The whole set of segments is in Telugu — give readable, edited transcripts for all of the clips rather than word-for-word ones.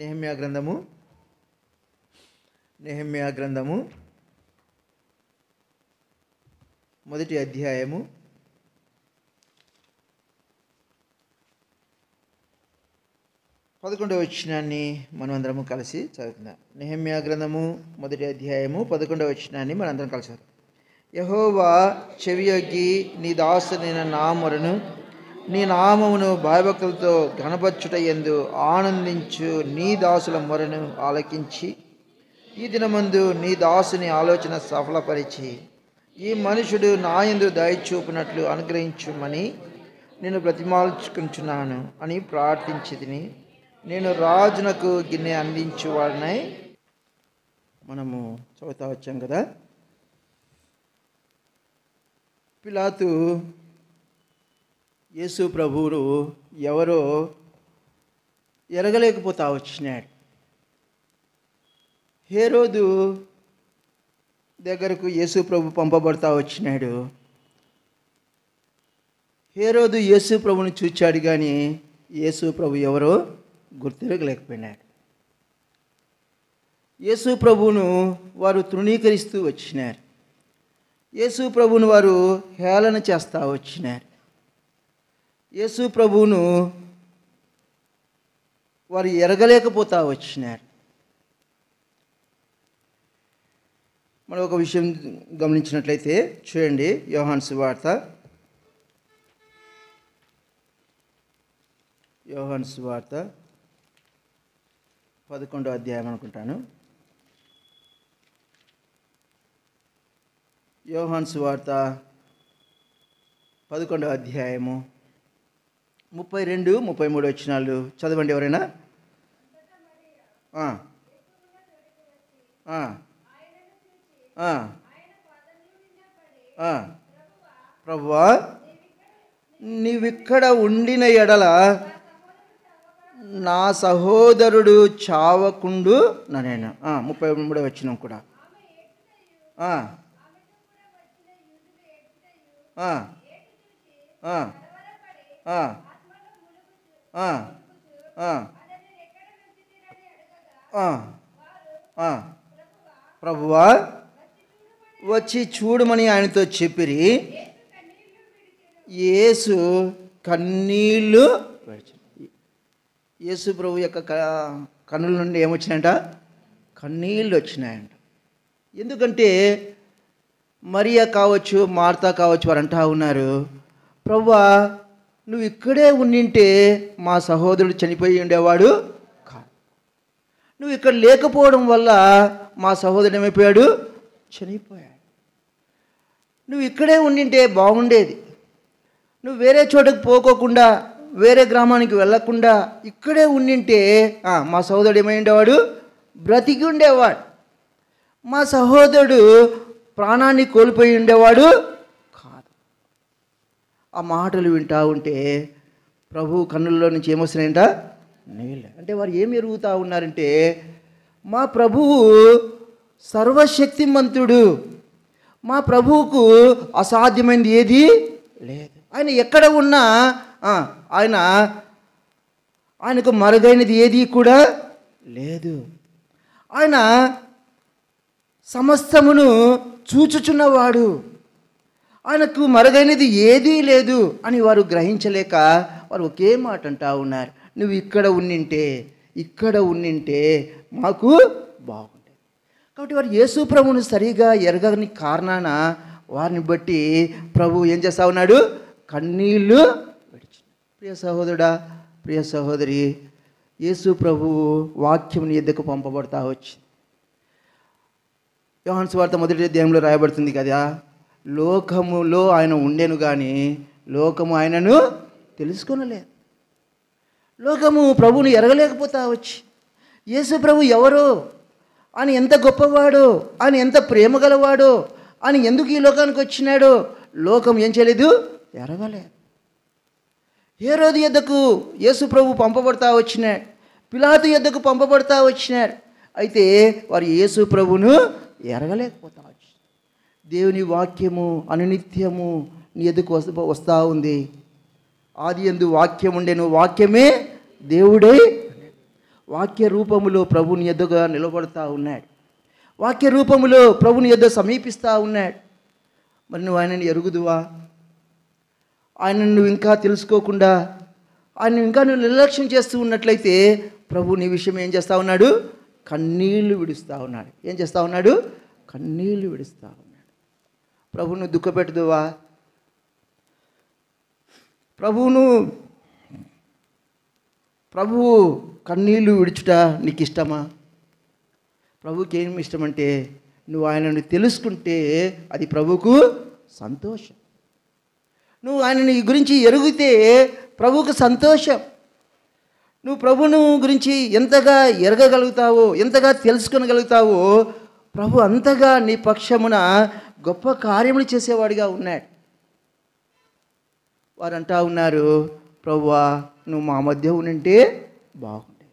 నెహెమ్యా గ్రంథము మొదటి అధ్యాయము 11వ వచనాన్ని మనమందరము కలిసి చదువుకుందాం. నెహెమ్యా గ్రంథము మొదటి అధ్యాయము 11వ వచనాన్ని మనందరం కలిసి చదువుకుందాం. యెహోవా చెవియొగ్గి నీ దాసునైన నా మొరను నీ నామమును భయభక్తులతో ఘనపరచుటయందు ఆనందించు నీ దాసుల మొరను ఆలకించి ఈ దినమందు నీ దాసుని ఆలోచన సఫలపరిచి ఈ మనుషుడు నా యందు దయ చూపినట్లు అనుగ్రహించుమని నేను బ్రతిమాల్చుకుంటున్నాను అని ప్రార్థించితిని. నేను రాజునకు గిన్నె అందించువాడినై. మనము చదువుతా వచ్చాం కదా. పిలాతు యేసు ప్రభువును ఎవరో ఎరగలేకపోతా వచ్చినాడు. హేరోదు దగ్గరకు యేసు ప్రభు పంపబడతా వచ్చినాడు. హేరోదు యేసు ప్రభుని చూచాడు కానీ యేసు ప్రభు ఎవరో గుర్తిరగలేకపోయినాడు. యేసు ప్రభువును వారు తృణీకరిస్తూ వచ్చినారు. యేసు ప్రభువును వారు హేళన చేస్తూ వచ్చినారు. యేసు ప్రభువును వారు ఎరగలేకపోతా వచ్చినారు. మనం ఒక విషయం గమనించినట్లయితే చూడండి, యోహాను సువార్త 11వ అధ్యాయం అనుకుంటాను. యోహాను సువార్త 11వ అధ్యాయము 32, 33 వచనాలు చదవండి ఎవరైనా. ప్రభువా నీవిక్కడ ఉండిన ఎడల నా సహోదరుడు చావకుండు నేను. 33 వచనం కూడా ప్రభువా వచ్చి చూడమని ఆయనతో చెప్పిరి. యేసు కన్నీళ్ళు యేసు ప్రభు యొక్క కన్నుల నుండి ఏమొచ్చినాయంట? కన్నీళ్ళు వచ్చినాయంట. ఎందుకంటే మరియా కావచ్చు, మార్తా కావచ్చు, వారు అంటా ఉన్నారు, ప్రభువా నువ్వు ఇక్కడే ఉండింటే మా సహోదరుడు చనిపోయి ఉండేవాడు కాదు. నువ్వు ఇక్కడ లేకపోవడం వల్ల మా సహోదరుడు ఏమైపోయాడు? చనిపోయాడు. నువ్వు ఇక్కడే ఉండింటే బాగుండేది. నువ్వు వేరే చోటకు పోకోకుండా, వేరే గ్రామానికి వెళ్ళకుండా ఇక్కడే ఉండింటే మా సహోదరుడు ఏమై ఉండేవాడు? బ్రతికి ఉండేవాడు. మా సహోదరుడు ప్రాణాన్ని కోల్పోయి ఉండేవాడు కాదు. ఆ మాటలు వింటా ఉంటే ప్రభు కన్నుల్లో నుంచి ఏమొస్తున్నాయంట? నీళ్ళు. అంటే వారు ఏమి ఎరుగుతూ ఉన్నారంటే మా ప్రభువు సర్వశక్తిమంతుడు, మా ప్రభువుకు అసాధ్యమైనది ఏది లేదు. ఆయన ఎక్కడ ఉన్నా ఆయనకు మరుగైనది ఏది కూడా లేదు. ఆయన సమస్తమును చూచుచున్నవాడు, ఆయనకు మరుగైనది ఏదీ లేదు అని వారు గ్రహించలేక వారు ఒకే మాట అంటా ఉన్నారు, నువ్వు ఇక్కడ ఉండింటే మాకు బాగుండేది. కాబట్టి వారు యేసు ప్రభువును సరిగా ఎరగని కారణాన వారిని బట్టి ప్రభు ఏం చేస్తా ఉన్నాడు? కన్నీళ్ళు విడిచి. ప్రియ సహోదరుడా, ప్రియ సహోదరి, యేసు ప్రభువు వాక్యం నీ ఎద్దకు పంపబడతా వచ్చింది. యోహాను సువార్త మొదటి అధ్యాయంలో రాయబడుతుంది కదా, లోకములో ఆయన ఉండెను కానీ లోకము ఆయనను తెలుసుకొనలేదు. లోకము ప్రభువుని ఎరగలేకపోతా వచ్చి యేసు ప్రభు ఎవరో, ఆయన ఎంత గొప్పవాడో, ఆయన ఎంత ప్రేమ గలవాడో, ఆయన ఎందుకు ఈ లోకానికి వచ్చినాడో లోకం ఏం చేయలేదు? ఎరగలేదు. హేరోదు యొద్దకు యేసు ప్రభు పంపబడతా వచ్చినాడు, పిలాతు యొద్దకు పంపబడతా వచ్చినారు. అయితే వారు యేసు ప్రభును ఎరగలేకపోతా వచ్చి. దేవుని వాక్యము అనునిత్యము నీ ఎదుకు వస్తూ ఉంది. ఆది యందు వాక్యం ఉండెను, వాక్యమే దేవుడై, వాక్య రూపములో ప్రభుని ఎదుగా నిలబడుతూ ఉన్నాడు. వాక్య రూపములో ప్రభుని ఎద్ద సమీపిస్తూ ఉన్నాడు. మరి నువ్వు ఆయనని ఎరుగుదువా? ఆయనను నువ్వు ఇంకా తెలుసుకోకుండా ఆయన ఇంకా నువ్వు నిర్లక్ష్యం చేస్తూ ఉన్నట్లయితే ప్రభు నీ విషయం ఏం చేస్తూ ఉన్నాడు? కన్నీళ్లు విడుస్తూ ఉన్నాడు. ఏం చేస్తూ ఉన్నాడు? కన్నీళ్లు విడుస్తూ ఉన్నాడు. ప్రభువును దుఃఖపెట్టుదువా? ప్రభువు కన్నీళ్లు విడుచుట నీకు ఇష్టమా? ప్రభువుకి ఏం ఇష్టమంటే నువ్వు ఆయనను తెలుసుకుంటే అది ప్రభువుకు సంతోషం. నువ్వు ఆయనని గురించి ఎరిగితే ప్రభువుకు సంతోషం. నువ్వు ప్రభువును గురించి ఎంతగా ఎరగగలుగుతావో, ఎంతగా తెలుసుకొనగలుగుతావో ప్రభు అంతగా నీ పక్షమున గొప్ప కార్యములు చేసేవాడిగా ఉన్నాడు. వారు అంటా ఉన్నారు, ప్రభువా నువ్వు మా మధ్య ఉంటే బాగుండే.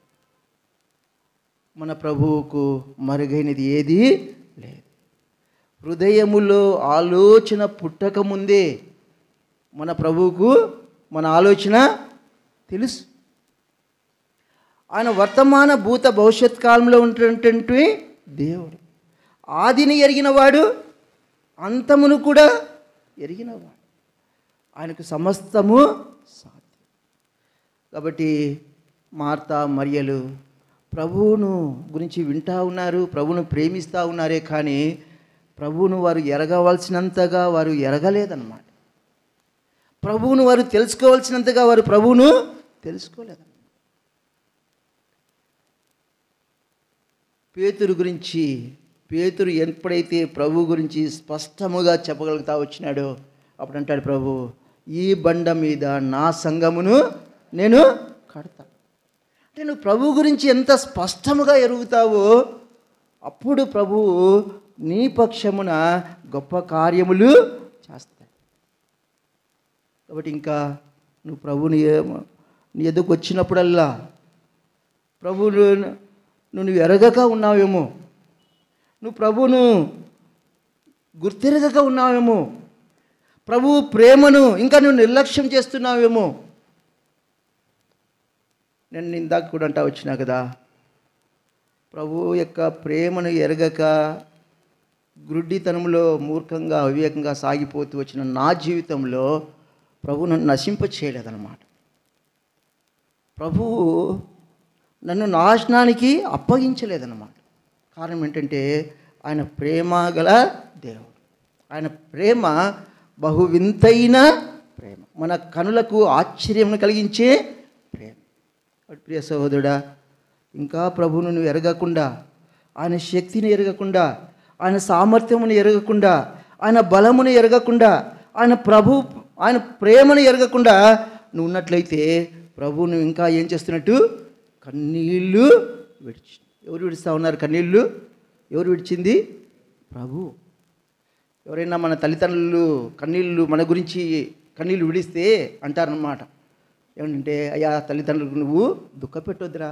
మన ప్రభువుకు మరుగైనది ఏది లేదు. హృదయములో ఆలోచన పుట్టకముందే మన ప్రభువుకు మన ఆలోచన తెలుసు. ఆయన వర్తమాన భూత భవిష్యత్ కాలంలో ఉన్నటువంటి దేవుడు. ఆదిని ఎరిగినవాడు, అంతమును కూడా ఎరిగినవాడు. ఆయనకు సమస్తము సాధ్యం. కాబట్టి మార్తా మరియలు ప్రభువును గురించి వింటూ ఉన్నారు, ప్రభువును ప్రేమిస్తూ ఉన్నారే కానీ ప్రభువును వారు ఎరగవలసినంతగా వారు ఎరగలేదన్నమాట. ప్రభువును వారు తెలుసుకోవాల్సినంతగా వారు ప్రభువును తెలుసుకోలేదన్నమాట. పేతురు ఎప్పుడైతే ప్రభు గురించి స్పష్టముగా చెప్పగలుగుతా వచ్చినాడో అప్పుడు అంటాడు ప్రభు, ఈ బండ మీద నా సంఘమును నేను కడతా. అంటే నువ్వు ప్రభు గురించి ఎంత స్పష్టముగా ఎరుగుతావో అప్పుడు ప్రభువు నీ పక్షమున గొప్ప కార్యములు చేస్తాడు. కాబట్టి ఇంకా నువ్వు ప్రభుని నీ ఎదుకు వచ్చినప్పుడల్లా ప్రభువు నువ్వు ఎరగక ఉన్నావేమో, నువ్వు ప్రభువును గుర్తెరగక ఉన్నావేమో, ప్రభువు ప్రేమను ఇంకా నువ్వు నిర్లక్ష్యం చేస్తున్నావేమో. నేను ఇందాక కూడా అంటా వచ్చినా కదా, ప్రభువు యొక్క ప్రేమను ఎరగక గ్రుడ్డితనంలో మూర్ఖంగా అవివేకంగా సాగిపోతూ వచ్చిన నా జీవితంలో ప్రభువు నన్ను నశింప చేయలేదన్నమాట. ప్రభువు నన్ను నాశనానికి అప్పగించలేదన్నమాట. కారణం ఏంటంటే ఆయన ప్రేమ గల దేవుడు. ఆయన ప్రేమ బహు వింతైన ప్రేమ, మన కనులకు ఆశ్చర్యం కలిగించే ప్రేమ. ప్రియ సహోదరుడా, ఇంకా ప్రభువును నువ్వు ఎరగకుండా, ఆయన శక్తిని ఎరగకుండా, ఆయన సామర్థ్యమును ఎరగకుండా, ఆయన బలమును ఎరగకుండా, ఆయన ప్రేమను ఎరగకుండా నువ్వు ఉన్నట్లయితే ప్రభువు నువ్వు ఇంకా ఏం చేస్తున్నట్టు? కన్నీళ్ళు విడిచి. ఎవరు విడుస్తూ ఉన్నారు కన్నీళ్ళు? ఎవరు విడిచింది? ప్రభు. ఎవరైనా మన తల్లిదండ్రులు కన్నీళ్ళు మన గురించి కన్నీళ్ళు విడిస్తే అంటారన్నమాట, ఏమంటే అయ్యా తల్లిదండ్రులకు నువ్వు దుఃఖపెట్టొద్దురా,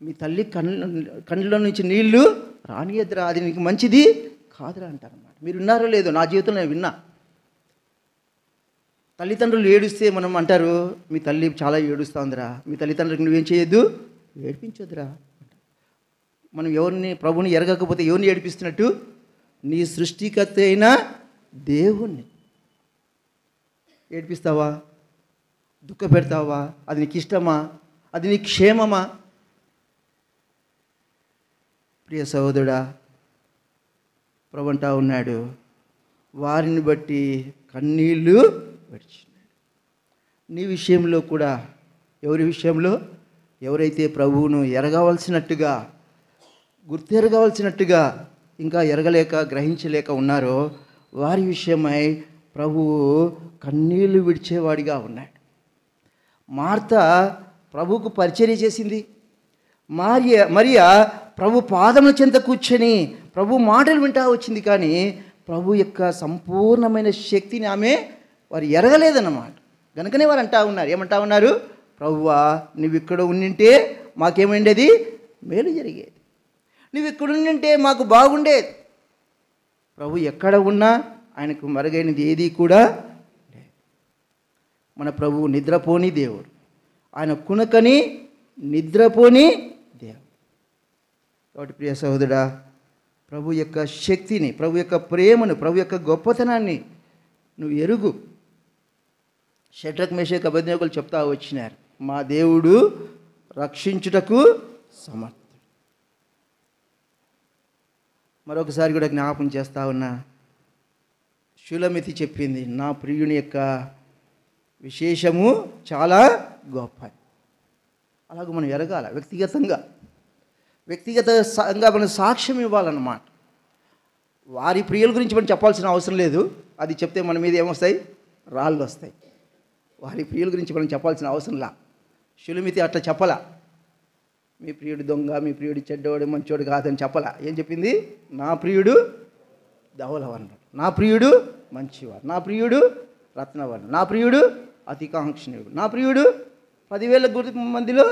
మీ తల్లి కళ్ళలో నుంచి నీళ్లు రానియద్దురా, అది నీకు మంచిది కాదురా అంటారన్నమాట. మీరు విన్నారో లేదో, నా జీవితంలో నేను విన్నా. తల్లిదండ్రులు ఏడుస్తే మనం అంటారు, మీ తల్లి చాలా ఏడుస్తూ ఉందిరా, మీ తల్లిదండ్రులకు నువ్వేం చేయొద్దు, ఏడిపించొద్దురా. మనం ప్రభుని ఎరగకపోతే ఎవరిని ఏడిపిస్తున్నట్టు? నీ సృష్టికర్త అయిన దేవుణ్ణి ఏడిపిస్తావా? దుఃఖ పెడతావా? అది నీకు ఇష్టమా? అది నీ క్షేమమా? ప్రియ సహోదరుడా, ప్రభు అంటా ఉన్నాడు, వారిని బట్టి కన్నీళ్ళు విడిచినాడు. నీ విషయంలో కూడా, ఎవరి విషయంలో? ఎవరైతే ప్రభువును ఎరగవలసినట్టుగా, గుర్తెరగవలసినట్టుగా ఇంకా ఎరగలేక గ్రహించలేక ఉన్నారో వారి విషయమై ప్రభువు కన్నీళ్లు విడిచేవాడిగా ఉన్నాడు. మార్త ప్రభువుకు పరిచర్య చేసింది. మరియా ప్రభు పాదముల చెంత కూర్చొని ప్రభు మాటలు వింటా వచ్చింది. కానీ ప్రభు యొక్క సంపూర్ణమైన శక్తిని ఆమె వారు ఎరగలేదన్నమాట. కనుకనే వారు ఏమంటా ఉన్నారు? ప్రభువా నువ్వు ఇక్కడ ఉండింటే మాకేమైండేది? మేలు జరిగేది. నువ్వు ఇక్కడ ఉండింటే మాకు బాగుండేది. ప్రభు ఎక్కడ ఉన్నా ఆయనకు మరుగైనది ఏది కూడా లేదు. మన ప్రభువు నిద్రపోని దేవుడు. ఆయన కునకని నిద్రపోని దేవుడు. కాబట్టి ప్రియ సహోదరుడా, ప్రభు యొక్క శక్తిని, ప్రభు యొక్క ప్రేమను, ప్రభు యొక్క గొప్పతనాన్ని నువ్వు ఎరుగు. షడ్రక్ మేషక్ అబేద్నెగోలు చెప్తా వచ్చినారు, మా దేవుడు రక్షించుటకు సమర్థుడు. మరొకసారి కూడా జ్ఞాపకం చేస్తా ఉన్నా, షులమితి చెప్పింది, నా ప్రియుని యొక్క విశేషము చాలా గొప్ప. అలాగ మనం ఎరగాల. వ్యక్తిగతంగా మనం సాక్ష్యం ఇవ్వాలన్నమాట. వారి ప్రియుల గురించి మనం చెప్పాల్సిన అవసరం లేదు. అది చెప్తే మన మీద ఏమొస్తాయి? రాళ్ళు వస్తాయి. వారి ప్రియుల గురించి మనం చెప్పాల్సిన అవసరంలా. షులమితి అట్లా చెప్పలా, మీ ప్రియుడు దొంగ, మీ ప్రియుడు చెడ్డవాడు, మంచోడు కాదని చెప్పలా. ఏం చెప్పింది? నా ప్రియుడు ధవలవర్ణుడు, నా ప్రియుడు మంచివాడు, నా ప్రియుడు రత్నవర్ణుడు, నా ప్రియుడు అతికాంక్షణీయుడు, నా ప్రియుడు 10,000 మందిలో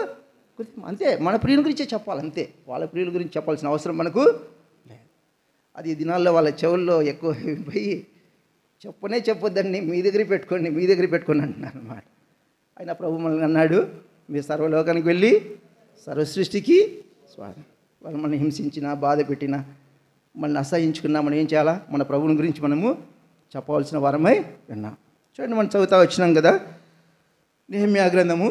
అంతే. మన ప్రియుల గురించే చెప్పాలి అంతే. వాళ్ళ ప్రియుల గురించి చెప్పాల్సిన అవసరం మనకు లేదు. అది ఈ దినాల్లో వాళ్ళ చెవుల్లో ఎక్కువ పోయి చెప్పొద్దని మీ దగ్గర పెట్టుకోండి అంటున్నారు అన్నమాట. ఆయన ప్రభు మనల్ని అన్నాడు, మీరు సర్వలోకానికి వెళ్ళి సర్వ సృష్టికి స్వాగతం. వాళ్ళు మనం హింసించినా, బాధ పెట్టినా, మనల్ని అసహించుకున్నా మనం ఏం చేయాలా? మన ప్రభువుని గురించి మనము చెప్పవలసిన వారమై విన్నాం. చూడండి, మనం చదువుతా వచ్చినాం కదా, నెహెమ్యా గ్రంథము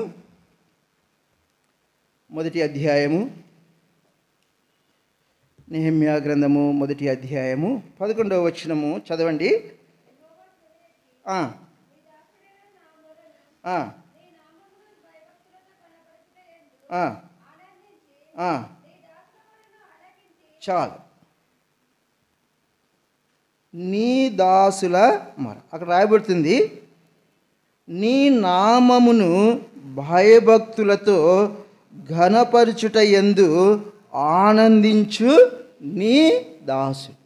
1వ అధ్యాయము, నెహెమ్యా గ్రంథము 1వ అధ్యాయము 11వ వచనము చదవండి. చాలు. నీ దాసుల మరి అక్కడ రాయబడుతుంది, నీ నామమును భయభక్తులతో ఘనపరచుట యందు ఆనందించు నీ దాసుడు.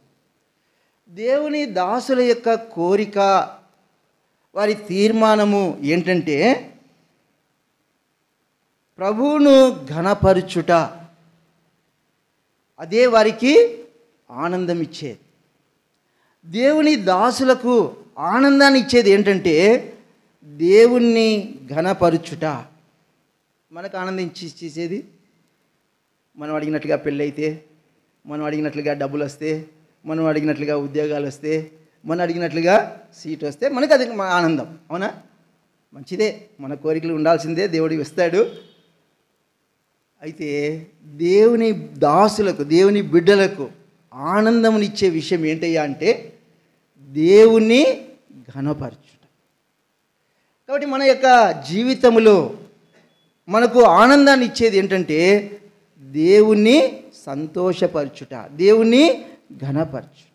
దేవుని దాసుల యొక్క కోరిక, వారి తీర్మానము ఏంటంటే ప్రభువును ఘనపరచుట. అదే వారికి ఆనందం ఇచ్చేది. దేవుని దాసులకు ఆనందాన్ని ఇచ్చేది ఏంటంటే దేవుణ్ణి ఘనపరచుట. మనకు ఆనందించేది మనం అడిగినట్లుగా పెళ్ళైతే, మనం అడిగినట్లుగా డబ్బులు వస్తే, మనం అడిగినట్లుగా ఉద్యోగాలు వస్తే, మనం అడిగినట్లుగా సీట్ వస్తే మనకు అది ఆనందం. అవునా? మంచిదే, మన కోరికలు ఉండాల్సిందే, దేవుడికి ఇస్తాడు. అయితే దేవుని దాసులకు, దేవుని బిడ్డలకు ఆనందమునిచ్చే విషయం ఏంటయ్యా అంటే దేవుణ్ణి ఘనపరచుట. కాబట్టి మన యొక్క జీవితంలో మనకు ఆనందాన్ని ఇచ్చేది ఏంటంటే దేవుణ్ణి సంతోషపరచుట, దేవుణ్ణి ఘనపరచుట.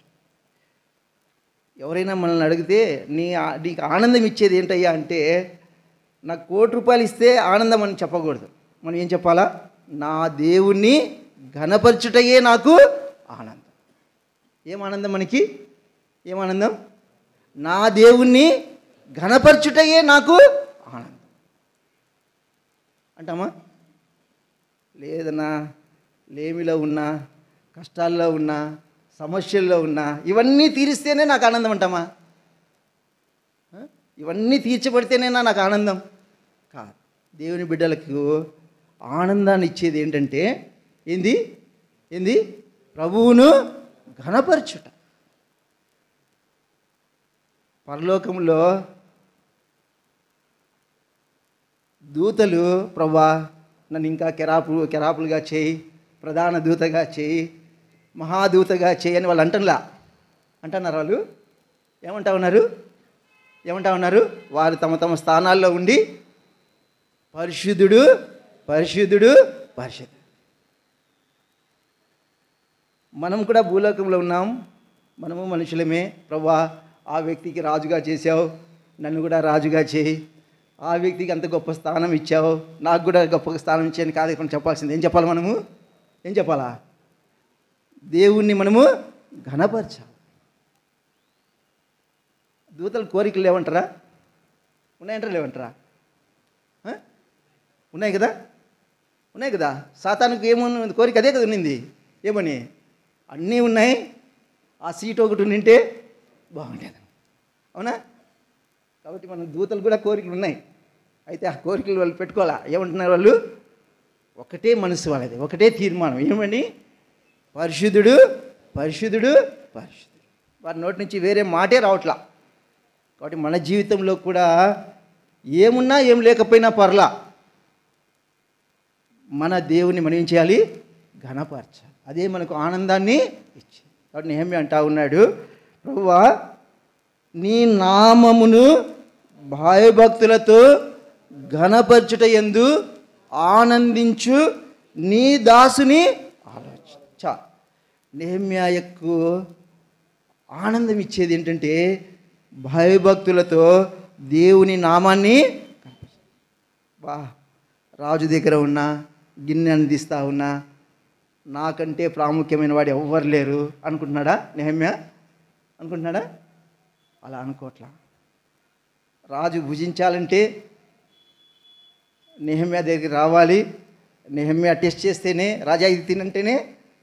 ఎవరైనా మనల్ని అడిగితే నీకు ఆనందం ఇచ్చేది ఏంటయ్యా అంటే నాకు ₹1,00,000 ఇస్తే ఆనందం అని చెప్పకూడదు. మనం ఏం చెప్పాలా? నా దేవుణ్ణి ఘనపరచుటయే నాకు ఆనందం. ఏం ఆనందం మనకి? ఏం ఆనందం? నా దేవుణ్ణి ఘనపరచుటయే నాకు ఆనందం అంటామా? లేదన్నా, లేమిలో ఉన్నా, కష్టాల్లో ఉన్నా, సమస్యల్లో ఉన్నా, ఇవన్నీ తీరిస్తేనే నాకు ఆనందం అంటామా? ఇవన్నీ తీర్చబడితేనేనా నాకు ఆనందం? కాదు. దేవుని బిడ్డలకు ఆనందాన్ని ఇచ్చేది ఏంటంటే ఏంది? ప్రభువును ఘనపరచుట. పరలోకంలో దూతలు, ప్రభువా నన్ను ఇంకా కెరాపులుగా చేయి, ప్రధాన దూతగా చేయి, మహాదూతగా చేయి అని వాళ్ళు అంటున్నారు. వాళ్ళు ఏమంటా ఉన్నారు? వారు తమ తమ స్థానాల్లో ఉండి పరిశుద్ధుడు పరిశుద్ధుడు పరిశుద్ధుడు. మనం కూడా భూలోకంలో ఉన్నాం, మనము మనుషులమే. ప్రభువా ఆ వ్యక్తికి రాజుగా చేసావు, నన్ను కూడా రాజుగా చేయి. ఆ వ్యక్తికి అంత గొప్ప స్థానం ఇచ్చావు, నాకు కూడా గొప్ప స్థానం ఇచ్చాను కాదు ఇప్పుడు చెప్పాల్సింది. ఏం చెప్పాలి? మనము ఏం చెప్పాలా? దేవుణ్ణి మనము ఘనపరచాలి. దూతల కోరికలు లేవంటారా? ఉన్నాయంటారా? లేవంటారా? ఉన్నాయి కదా. సాతానుకు ఏముంది కోరిక? అదే కదా ఉన్నింది. ఏమని? అన్నీ ఉన్నాయి, ఆ సీట్ ఒకటి ఉండింటే బాగుండేది. అవునా? కాబట్టి మన దూతలు కూడా కోరికలు ఉన్నాయి. అయితే ఆ కోరికలు వాళ్ళు పెట్టుకోవాలా? ఏమంటున్నారు వాళ్ళు? ఒకటే మనసు వాళ్ళది, ఒకటే తీర్మానం. ఏమని? పరిశుద్ధుడు, పరిశుద్ధుడు, పరిశుద్ధుడు. వారి నోటి నుంచి వేరే మాటే రావట్లా. కాబట్టి మన జీవితంలో కూడా ఏమున్నా ఏం లేకపోయినా పర్లా, మన దేవుని మనం ఏం చేయాలి? ఘనపరచాలి. అదే మనకు ఆనందాన్ని ఇచ్చింది. కాబట్టి నెహెమ్యా అంటా ఉన్నాడు, ప్రభువా నీ నామమును భయభక్తులతో ఘనపరచుట యందు ఆనందించు నీ దాసుని ఆలోచించ. నెహెమ్యాకు ఆనందం ఇచ్చేది ఏంటంటే భయభక్తులతో దేవుని నామాన్ని బా రాజు దగ్గర ఉన్నా, గిన్నె అందిస్తా ఉన్నా, నాకంటే ప్రాముఖ్యమైన వాడు ఎవ్వరు లేరు అనుకుంటున్నాడా నెహెమ్యా? అనుకుంటున్నాడా? అలా అనుకోవట్లా. రాజు భుజించాలంటే నెహెమ్యా దగ్గరికి రావాలి. నెహెమ్యా టెస్ట్ చేస్తేనే రాజా ఇది తినంటేనే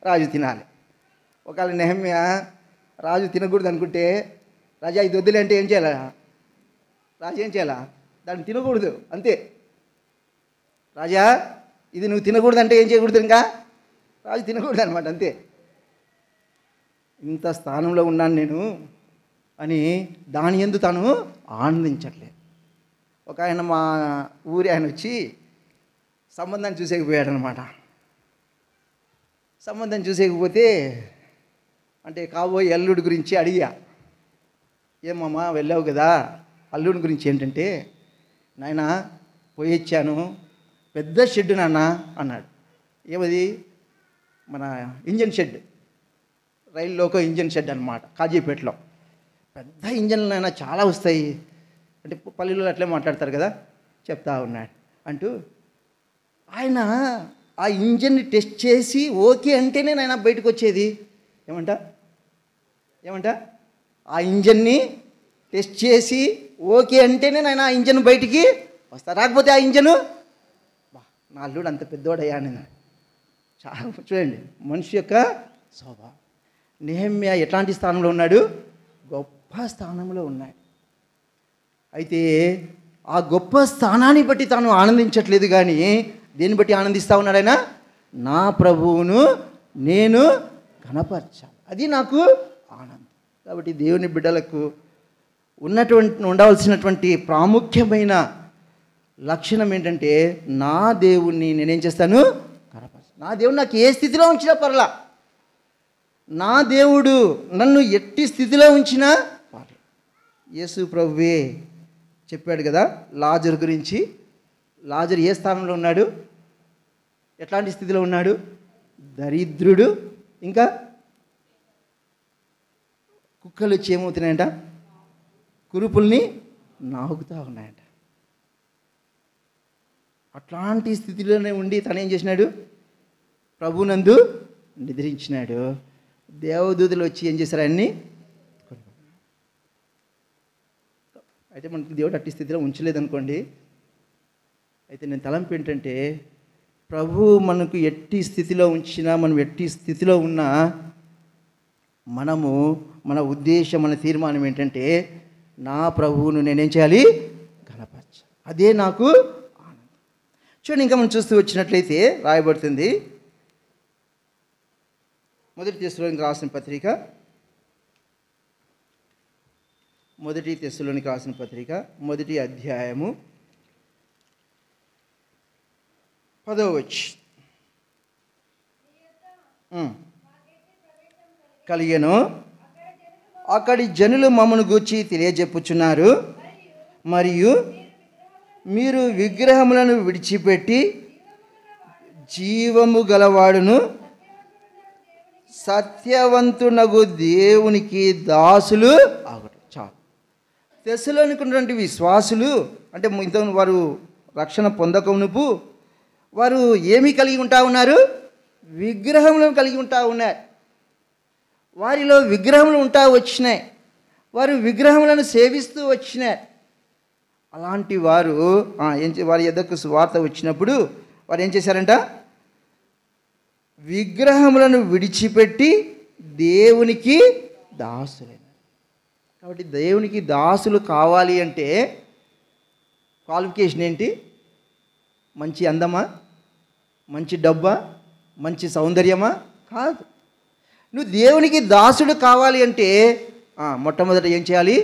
రాజు తినాలి. ఒకవేళ నెహెమ్యా రాజు తినకూడదు అనుకుంటే రాజా ఇది వద్దులే అంటే ఏం చేయాలా? రాజు ఏం చేయాలా? దాన్ని తినకూడదు, అంతే. రాజా ఇది నువ్వు తినకూడదు అంటే ఏం చేయకూడదు, ఇంకా రాజు తినకూడదు అనమాట, అంతే. ఇంత స్థానంలో ఉన్నాను నేను అని దాని యందు తాను ఆనందించట్లేదు. ఒక ఆయన మా ఊరి ఆయన వచ్చి సంబంధాన్ని చూసేకపోయాడనమాట. సంబంధం చూసేకపోతే అంటే కాబోయే అల్లుడి గురించి అడిగా, ఏమమ్మా వెళ్ళావు కదా, అల్లుడి గురించి ఏంటంటే, నాయన పోయి ఇచ్చాను, పెద్ద షెడ్ నాన్న అన్నాడు. ఏమది? మన ఇంజన్ షెడ్, రైల్లోకి ఇంజన్ షెడ్ అనమాట, కాజీపేటలో. పెద్ద ఇంజన్లు అయినా చాలా వస్తాయి అంటే పల్లెల్లో అట్లే మాట్లాడతారు కదా, చెప్తా ఉన్నాడు. అంటూ ఆయన ఆ ఇంజన్ని టెస్ట్ చేసి ఓకే అంటేనే నాయన బయటకు వచ్చేది. ఏమంట ఆ ఇంజన్ని టెస్ట్ చేసి ఓకే అంటేనే నాయన ఆ ఇంజన్ బయటికి వస్తా, రాకపోతే ఆ ఇంజను నా అల్లుడు అంత పెద్దోడయ్యా నేను. చాలా చూడండి మనిషి యొక్క స్వభావం. నెహెమ్యా ఎట్లాంటి స్థానంలో ఉన్నాడు? గొప్ప స్థానంలో ఉన్నాడు. అయితే ఆ గొప్ప స్థానాన్ని బట్టి తాను ఆనందించట్లేదు, కానీ దేన్ని బట్టి ఆనందిస్తూ ఉన్నాడు ఆయన? నా ప్రభువును నేను ఘనపరచాలి, అది నాకు ఆనందం. కాబట్టి దేవుని బిడ్డలకు ఉండవలసినటువంటి ప్రాముఖ్యమైన లక్షణం ఏంటంటే, నా దేవుణ్ణి నేనేం చేస్తాను? ఘనపరచాలి. నా దేవుడు నాకు ఏ స్థితిలో ఉంచినా పర్లా, నా దేవుడు నన్ను ఎట్టి స్థితిలో ఉంచినా పర్లేదు. యేసు ప్రభువే చెప్పాడు కదా లాజరు గురించి. లాజరు ఏ స్థానంలో ఉన్నాడు? ఎట్లాంటి స్థితిలో ఉన్నాడు? దరిద్రుడు. ఇంకా కుక్కలు వచ్చి ఏమవుతున్నాయంట? కురుపుల్ని నాకుతూ ఉన్నాయంట. అట్లాంటి స్థితిలోనే ఉండి తను ఏం చేసినాడు? ప్రభునందు నిద్రించినాడు. దేవదూతలు వచ్చి ఏం చేశారు? ఆయన్ని. అయితే మనకి దేవుడు అట్టి స్థితిలో ఉంచలేదనుకోండి. అయితే నేను తలంపు ఏంటంటే, ప్రభు మనకు ఎట్టి స్థితిలో ఉంచినా, మనం ఎట్టి స్థితిలో ఉన్నా, మనము మన ఉద్దేశం, మన తీర్మానం ఏంటంటే, నా ప్రభువును నేనేం చేయాలి? ఘనపరచాలి. అదే నాకు ఆనందం. చూడండి, ఇంకా మనం చూస్తూ వచ్చినట్లయితే రాయబడుతుంది, మొదటి తెస్సలోనికి రాసిన పత్రిక, మొదటి తెస్సలోనికి రాసిన పత్రిక, మొదటి అధ్యాయము 10వ వచనం. కలిగెను, అక్కడి జనులు మమ్మను గూర్చి తెలియజెప్పుచున్నారు, మరియు మీరు విగ్రహములను విడిచిపెట్టి జీవము గలవాడును సత్యవంతునగు దేవునికి దాసులు ఆగుట. చాలు. తెస్సలోనికి ఉన్నటువంటి విశ్వాసులు అంటే ఇంత వారు రక్షణ పొందకమునుపు వారు ఏమి కలిగి ఉంటా ఉన్నారు? విగ్రహములను కలిగి ఉంటా ఉన్నారు. వారిలో విగ్రహములు ఉంటా వచ్చినాయి, వారు విగ్రహములను సేవిస్తూ వచ్చినారు. అలాంటి వారు వారి యొద్దకు సువార్త వచ్చినప్పుడు వారు ఏం చేశారంట? విగ్రహములను విడిచిపెట్టి దేవునికి దాసులైన. కాబట్టి దేవునికి దాసులు కావాలి అంటే క్వాలిఫికేషన్ ఏంటి? మంచి అందమా? మంచి డబ్బా, మంచి సౌందర్యమా? కాదు. నువ్వు దేవునికి దాసుడు కావాలి అంటే మొట్టమొదట ఏం చేయాలి?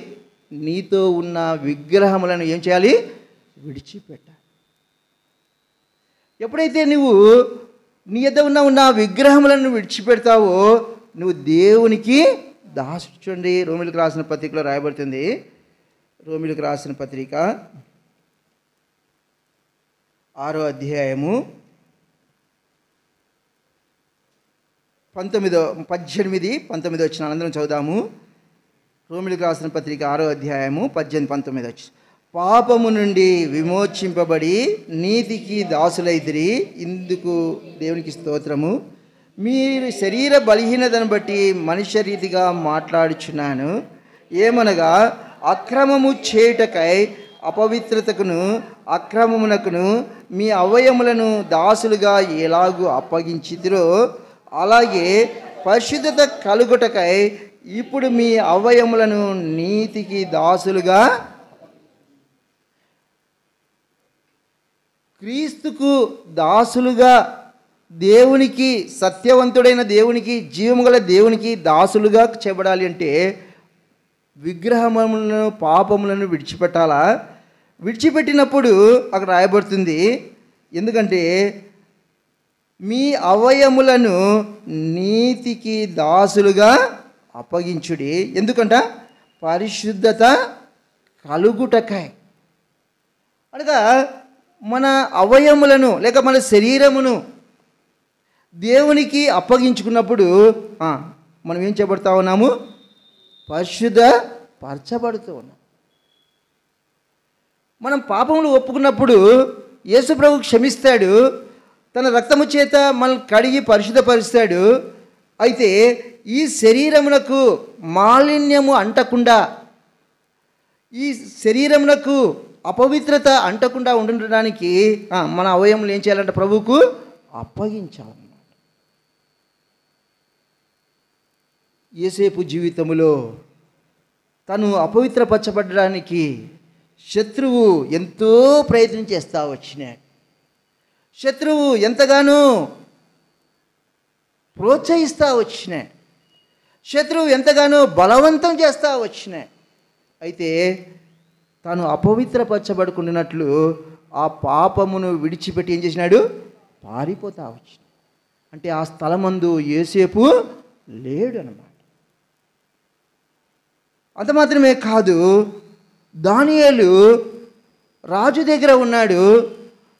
నీతో ఉన్న విగ్రహములను ఏం చేయాలి? విడిచిపెట్టాలి. ఎప్పుడైతే నువ్వు నీ యొద్ద ఉన్న విగ్రహములను విడిచిపెడతావో నువ్వు దేవునికి దాసుడు. చూడండి, రోమిలకు రాసిన పత్రికలో రాయబడుతుంది. రోమిలకు రాసిన పత్రిక 6వ అధ్యాయము 18, 19 వచ్చిన అందరం చదువుదాము. రోమిలకు రాసిన పత్రిక 6వ అధ్యాయము 18, 19 వచ్చి, పాపము నుండి విమోచింపబడి నీతికి దాసులైతిరి, ఇందుకు దేవునికి స్తోత్రము. మీరు శరీర బలహీనతను బట్టి మనుష్య రీతిగా మాట్లాడుచున్నాను. ఏమనగా అక్రమము చేయుటకై అపవిత్రతకును అక్రమమునకును మీ అవయములను దాసులుగా ఎలాగూ అప్పగించితిరో అలాగే పరిశుద్ధత కలుగుటకై ఇప్పుడు మీ అవయములను నీతికి దాసులుగా, క్రీస్తుకు దాసులుగా, దేవునికి, సత్యవంతుడైన దేవునికి, జీవముగల దేవునికి దాసులుగా చేయబడాలి అంటే విగ్రహములను పాపములను విడిచిపెట్టాలా? విడిచిపెట్టినప్పుడు అక్కడ రాయబడుతుంది, ఎందుకంటే మీ అవయములను నీతికి దాసులుగా అప్పగించుడి. ఎందుకంట? పరిశుద్ధత కలుగుటకై. అనగా మన అవయములను లేక మన శరీరమును దేవునికి అప్పగించుకున్నప్పుడు మనం ఏం చేయబడతా ఉన్నాము? పరిశుద్ధ పరచబడుతూ ఉన్నాం. మనం పాపములు ఒప్పుకున్నప్పుడు యేసు ప్రభు క్షమిస్తాడు, తన రక్తము చేత మనల్ని కడిగి పరిశుద్ధపరుస్తాడు. అయితే ఈ శరీరమునకు మాలిన్యము అంటకుండా, ఈ శరీరమునకు అపవిత్రత అంటకుండా ఉండడానికి మన అవయములు ఏం చేయాలంటే ప్రభువుకు అప్పగించాలన్నమాట. యేసేపు జీవితములో తను అపవిత్రపరచబడడానికి శత్రువు ఎంతో ప్రయత్నం చేస్తూ వచ్చినాడు. శత్రువు ఎంతగానో ప్రోత్సహిస్తూ వచ్చినాడు. శత్రువు ఎంతగానో బలవంతం చేస్తూ వచ్చినాడు. అయితే తాను అపవిత్రపరచబడుకున్నట్లు ఆ పాపమును విడిచిపెట్టి ఏం చేసినాడు? పారిపోతా వచ్చినాడు. అంటే ఆ స్థలమందు యోసేపు లేడు అన్నమాట. అంత మాత్రమే కాదు, దానియేలు రాజు దగ్గర ఉన్నాడు.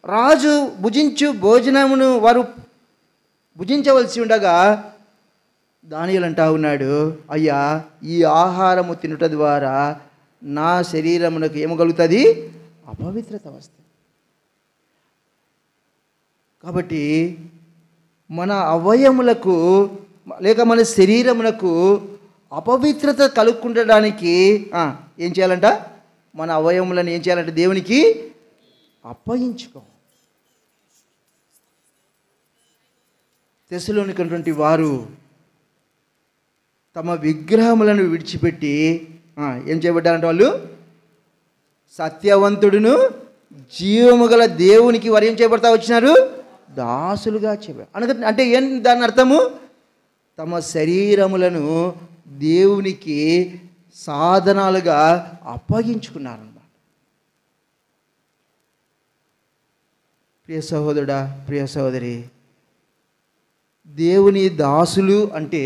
రాజు భుజించు భోజనమును వారు భుజించవలసి ఉండగా దానియేలు అంటా ఉన్నాడు, అయ్యా, ఈ ఆహారము తినుట ద్వారా నా శరీరమునకు ఏమగలుగుతుంది? అపవిత్రత వస్తుంది. కాబట్టి మన అవయములకు లేక మన శరీరమునకు అపవిత్రత కలుగుకుండడానికి ఏం చేయాలంట? మన అవయములను ఏం చేయాలంటే దేవునికి అప్పగించుకో. తెస్సలోనికైనటువంటి వారు తమ విగ్రహములను విడిచిపెట్టి ఏం చేయబడ్డారంటే వాళ్ళు సత్యవంతుడును జీవము గల దేవునికి వారు ఏం చేయబడతా వచ్చినారు? దాసులుగా చేయబడి. అంటే ఏం దాని అర్థము? తమ శరీరములను దేవునికి సాధనాలుగా అప్పగించుకున్నారన్నమాట. ప్రియ సహోదరుడా, ప్రియ సహోదరి, దేవుని దాసులు అంటే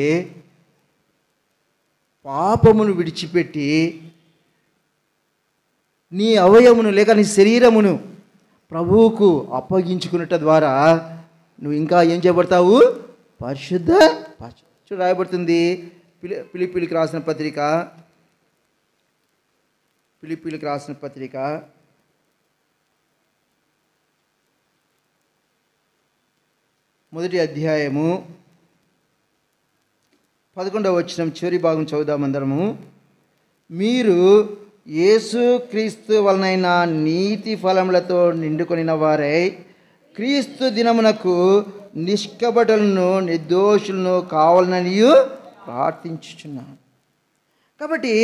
పాపమును విడిచిపెట్టి నీ అవయమును లేక నీ శరీరమును ప్రభువుకు అప్పగించుకున్నట ద్వారా నువ్వు ఇంకా ఏం చేయబడతావు? పరిశుద్ధ రాయబడుతుంది. ఫిలిప్పీలకు రాసిన పత్రిక 1వ అధ్యాయము 11వ వచనం చివరి భాగం చదువుదాం అందరము. మీరు యేసుక్రీస్తు వలనైన నీతి ఫలములతో నిండుకొనిన వారై క్రీస్తు దినమునకు నిష్కపటులను నిర్దోషులను కావాలని ప్రార్థించుచున్నాను. కాబట్టి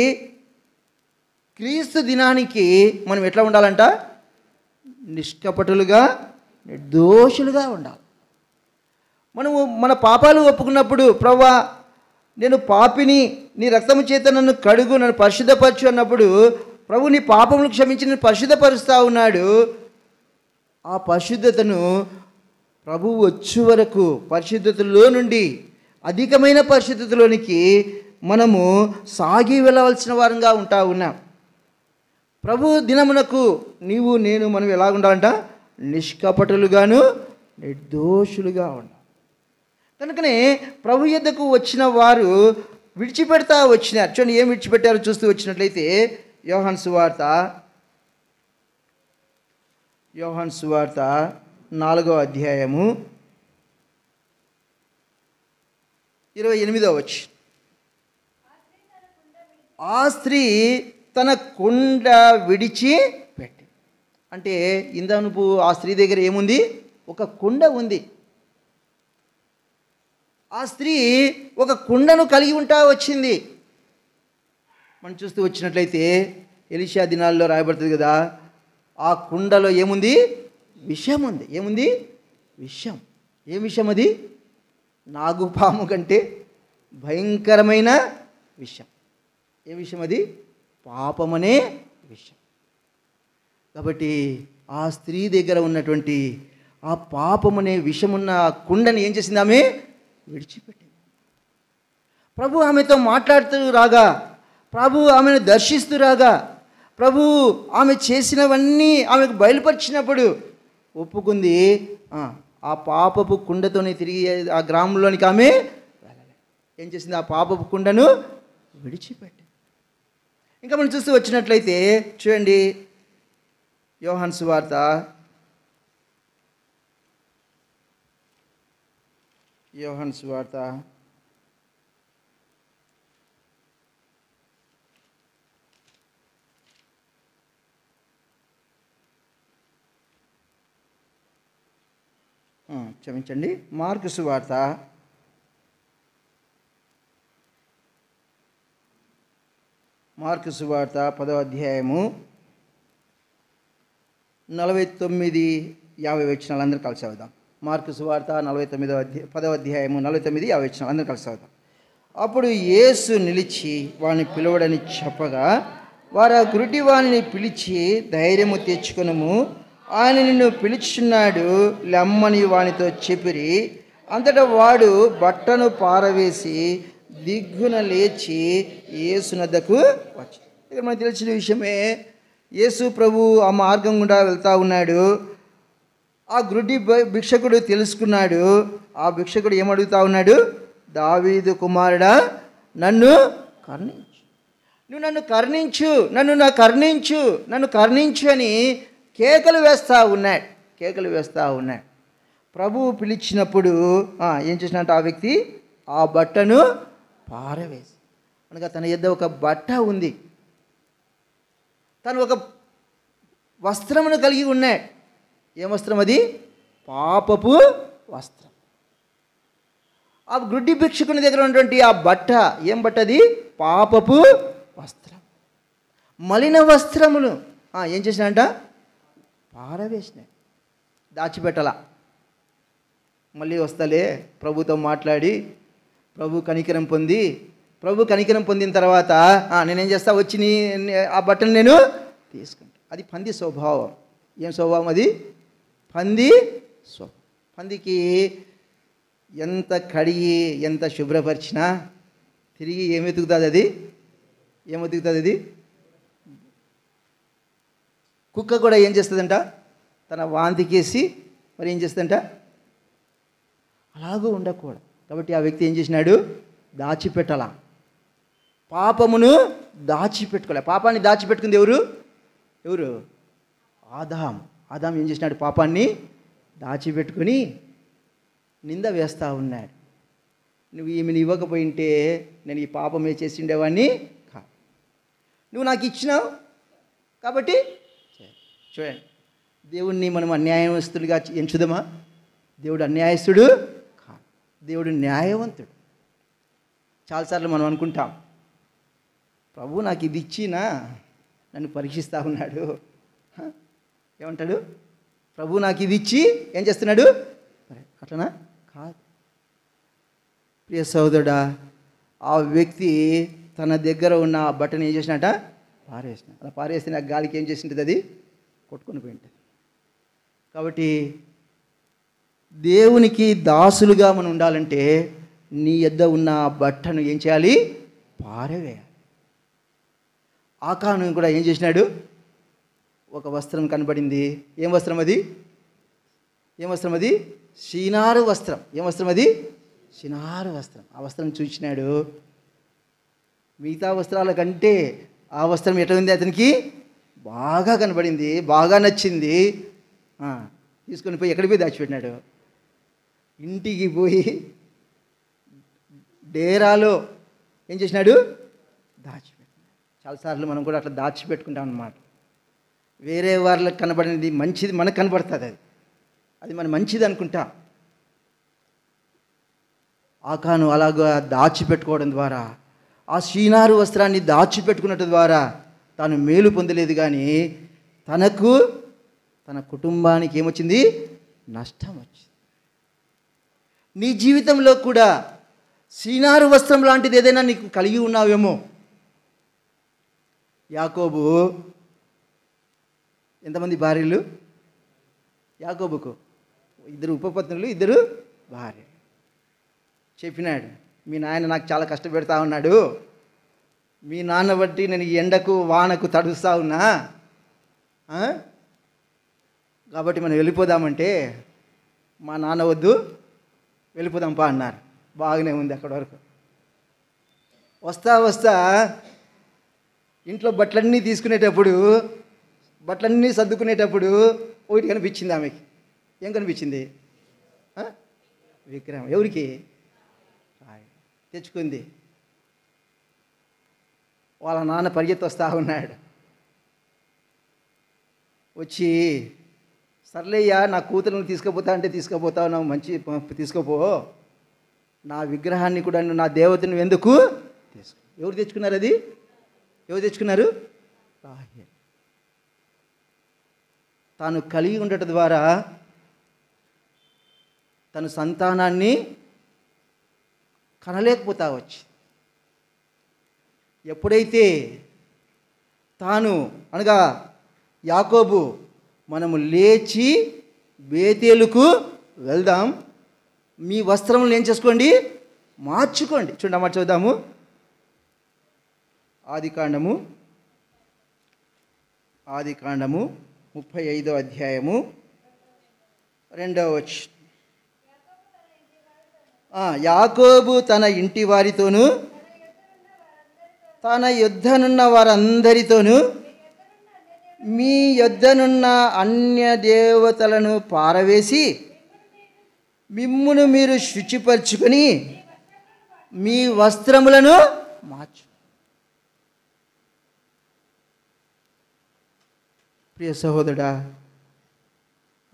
క్రీస్తు దినానికి మనం ఎట్లా ఉండాలంట? నిష్కపటులుగా, నిర్దోషులుగా ఉండాలి. మనము మన పాపాలు ఒప్పుకున్నప్పుడు, ప్రభువా నేను పాపిని, నీ రక్తము చేత నన్ను కడుగు, నన్ను పరిశుద్ధపరచు అన్నప్పుడు ప్రభు నీ పాపములు క్షమించి నేను పరిశుద్ధపరుస్తూ ఉన్నాడు. ఆ పరిశుద్ధతను ప్రభువు వచ్చే వరకు పరిశుద్ధతలో నుండి అధికమైన పరిశుద్ధతలోనికి మనము సాగి వెళ్ళవలసిన వారంగా ఉన్నాం. ప్రభు దినమునకు నీవు నేను మనం ఎలా ఉండాలంట? నిష్కపటులుగాను నిర్దోషులుగా ఉండాలి. కనుకనే ప్రభు యొద్దకు వచ్చిన వారు విడిచిపెడతా వచ్చినారు. చూడండి ఏం విడిచిపెట్టారో చూస్తూ వచ్చినట్లయితే యోహాను సువార్త 4వ అధ్యాయము 28వ వచనం. ఆ స్త్రీ తన కుండ విడిచి పెట్టి, అంటే ఇందనుపు ఆ స్త్రీ దగ్గర ఏముంది? ఒక కుండ ఉంది. ఆ స్త్రీ ఒక కుండను కలిగి ఉంటా వచ్చింది. మనం చూస్తూ వచ్చినట్లయితే ఎలీషా దినాల్లో రాయబడుతుంది కదా, ఆ కుండలో ఏముంది? విషం ఉంది. ఏముంది? విషం. ఏం విషం అది? నాగుపాము కంటే భయంకరమైన విషం. ఏ విషయం అది? పాపమనే విషయం. కాబట్టి ఆ స్త్రీ దగ్గర ఉన్నటువంటి ఆ పాపమనే విషమున్న ఆ కుండని ఏం చేసింది? ఆమె విడిచిపెట్టింది. ప్రభు ఆమెతో మాట్లాడుతూ రాగా, ప్రభు ఆమెను దర్శిస్తూ రాగా, ప్రభు ఆమె చేసినవన్నీ ఆమెకు బయలుపరిచినప్పుడు ఒప్పుకుంది. ఆ పాపపు కుండతోనే తిరిగి ఆ గ్రామంలోనికి ఆమె వెళ్ళలేదు. ఏం చేసింది? ఆ పాపపు కుండను విడిచిపెట్టింది. ఇంకా మనం చూస్తూ వచ్చినట్లయితే చూడండి, యోహాను సువార్త 10వ అధ్యాయము 49-50 వచనాలు అందరూ కలిసి చదువుదాం. మార్కు సువార్త 10వ అధ్యాయము 49-50 వచనాలు అందరూ కలిసి చదువుదాం. అప్పుడు యేసు నిలిచి వాని పిలువడని చెప్పగా, వారు ఆ గురుడి వానిని పిలిచి, ధైర్యము తెచ్చుకొనుము, ఆయన నిన్ను పిలుచుచున్నాడు, లెమ్మని వానితో చెప్పిరి. అంతటా వాడు బట్టను పారవేసి దిగ్గున లేచి యేసునద్దకు వచ్చి. ఇక్కడ మనకు తెలిసిన విషయమే, యేసు ప్రభు ఆ మార్గం గుండా వెళ్తూ ఉన్నాడు. ఆ గుడ్డి భిక్షకుడు తెలుసుకున్నాడు. ఆ భిక్షకుడు ఏమడుగుతా ఉన్నాడు? దావీదు కుమారుడా, నన్ను కరుణించు, నువ్వు నన్ను కరుణించు, నన్ను కరుణించు అని కేకలు వేస్తూ ఉన్నాడు. ప్రభువు పిలిచినప్పుడు ఏం చేసినట్టు ఆ వ్యక్తి ఆ బట్టను పారవేసి, అనగా తన యొద్ద ఒక బట్ట ఉంది, తను ఒక వస్త్రమును కలిగి ఉన్నాడు. ఏం వస్త్రం అది? పాపపు వస్త్రం. ఆ గుడ్డి భిక్షకుని దగ్గర ఉన్నటువంటి ఆ బట్ట ఏం బట్ట అది? పాపపు వస్త్రం. మలిన వస్త్రమును ఏం చేసినాడంట? పారవేసినాడు, దాచిపెట్టలా. మళ్ళీ వస్తలే ప్రభుతో మాట్లాడి ప్రభు కనికరం పొందిన తర్వాత నేనేం చేస్తా, వచ్చి ఆ బట్టను నేను తీసుకుంటా. అది పంది స్వభావం. ఏం స్వభావం అది? పంది స్వభావం. పందికి ఎంత కడిగి ఎంత శుభ్రపరిచినా తిరిగి ఏం వెతుకుతుంది అది? కుక్క కూడా ఏం చేస్తుందంట? తన వాంతికేసి మరి ఏం చేస్తుందంట? అలాగూ ఉండకూడదు. కాబట్టి ఆ వ్యక్తి ఏం చేసినాడు? దాచిపెట్టాల. పాపమును దాచిపెట్టుకోలే. పాపాన్ని దాచిపెట్టుకుంది ఎవరు? ఆదాం ఏం చేసినాడు? పాపాన్ని దాచిపెట్టుకుని నింద వేస్తూ ఉన్నాడు. నువ్వు ఈమెను ఇవ్వకపోయింటే నేను ఈ పాపమే చేసి ఉండేవాడిని కాదు, నువ్వు నాకు ఇచ్చినావు కాబట్టి. చూడండి, దేవుణ్ణి మనం అన్యాయస్తుడిగా ఎంచుదామా? దేవుడు అన్యాయస్తుడు కాదు, దేవుడు న్యాయవంతుడు. చాలాసార్లు మనం అనుకుంటాం, ప్రభు నాకు ఇది ఇచ్చినా నన్ను పరీక్షిస్తూ ఉన్నాడు. ఏమంటాడు? ప్రభు నాకు ఇది ఇచ్చి ఏం చేస్తున్నాడు? అట్లనా? కాదు. ప్రియ సోదరుడా, ఆ వ్యక్తి తన దగ్గర ఉన్న ఆ బట్టను ఏం చేసినట పారేసిన. అలా పారేస్తే ఆ గాలికి ఏం చేసింటుంది, అది కొట్టుకొని పోయింటుంది. కాబట్టి దేవునికి దాసులుగా మనం ఉండాలంటే నీ యొద్ద ఉన్న బట్టను ఏం చేయాలి, పారవేయాలి. ఆకాను కూడా ఏం చేసినాడు, ఒక వస్త్రం కనబడింది. ఏం వస్త్రం అది, ఏం వస్త్రం అది, షీనారు వస్త్రం. ఏం వస్త్రం అది, షీనారు వస్త్రం. ఆ వస్త్రం చూసినాడు. మిగతా వస్త్రాల కంటే ఆ వస్త్రం ఎట్లా ఉంది, అతనికి బాగా కనబడింది, బాగా నచ్చింది. తీసుకొని పోయి ఎక్కడికి పోయి దాచిపెట్టినాడు, ఇంటికి పోయి డేరాలో ఏం చేసినాడు, దాచిపెట్టినాడు. చాలాసార్లు మనం కూడా అట్లా దాచిపెట్టుకుంటాం అన్నమాట. వేరే వాళ్ళకి కనబడినది మంచిది మనకు కనబడుతుంది, అది మన మంచిది అనుకుంటా. ఆకాను అలాగా దాచిపెట్టుకోవడం ద్వారా, ఆ షీనారు వస్త్రాన్ని దాచిపెట్టుకున్నట్టు ద్వారా తాను మేలు పొందలేదు, కానీ తనకు తన కుటుంబానికి ఏమొచ్చింది, నష్టం వచ్చింది. నీ జీవితంలో కూడా షీనారు వస్త్రం లాంటిది ఏదైనా నీకు కలిగి ఉన్నావేమో. యాకోబు ఎంతమంది భార్యలు, యాకోబుకు 2 ఉపపత్నులు 2 భార్య. చెప్పినాడు, మీ నాయన నాకు చాలా కష్టపెడతా ఉన్నాడు, మీ నాన్న బట్టి నేను ఎండకు వానకు తడుస్తూ ఉన్నా, కాబట్టి మనం వెళ్ళిపోదామంటే మా నాన్న వద్దు, వెళ్ళిపోదాంపా అన్నారు. బాగానే ఉంది అక్కడి వరకు. వస్తా వస్తా ఇంట్లో బట్టలన్నీ తీసుకునేటప్పుడు, బట్టలన్నీ సర్దుకునేటప్పుడు ఒకటి కనిపించింది ఆమెకి. ఏం కనిపించింది, విగ్రహం. ఎవరికి, తెచ్చుకుంది. వాళ్ళ నాన్న పరిగెత్తి వస్తూ ఉన్నాడు. వచ్చి, సర్లేయ్యా నా కూతురుని తీసుకుపోతా అంటే తీసుకుపోతావు, నువ్వు మంచి తీసుకుపో, నా విగ్రహాన్ని కూడా నా దేవతను ఎందుకు తీసుకో. ఎవరు తెచ్చుకున్నారు, అది ఎవరు తెచ్చుకున్నారు, రాహేలు. తాను కలిగి ఉండటం ద్వారా తన సంతానాన్ని కనలేకపోతా వచ్చి, ఎప్పుడైతే తాను అనగా యాకోబు మనము లేచి బేతేలుకు వెళ్దాం, మీ వస్త్రములను ఏం చేసుకోండి, మార్చుకోండి. చూడండి మాట చూద్దాము. ఆదికాండము 35వ అధ్యాయము 2వ వచనం. యాకోబు తన ఇంటి వారితోనూ తన యొద్దనున్న వారందరితోనూ మీ యొద్దనున్న అన్య దేవతలను పారవేసి మిమ్మును మీరు శుచిపరచుకొని మీ వస్త్రములను మార్చు. ప్రియ సహోదరుడా,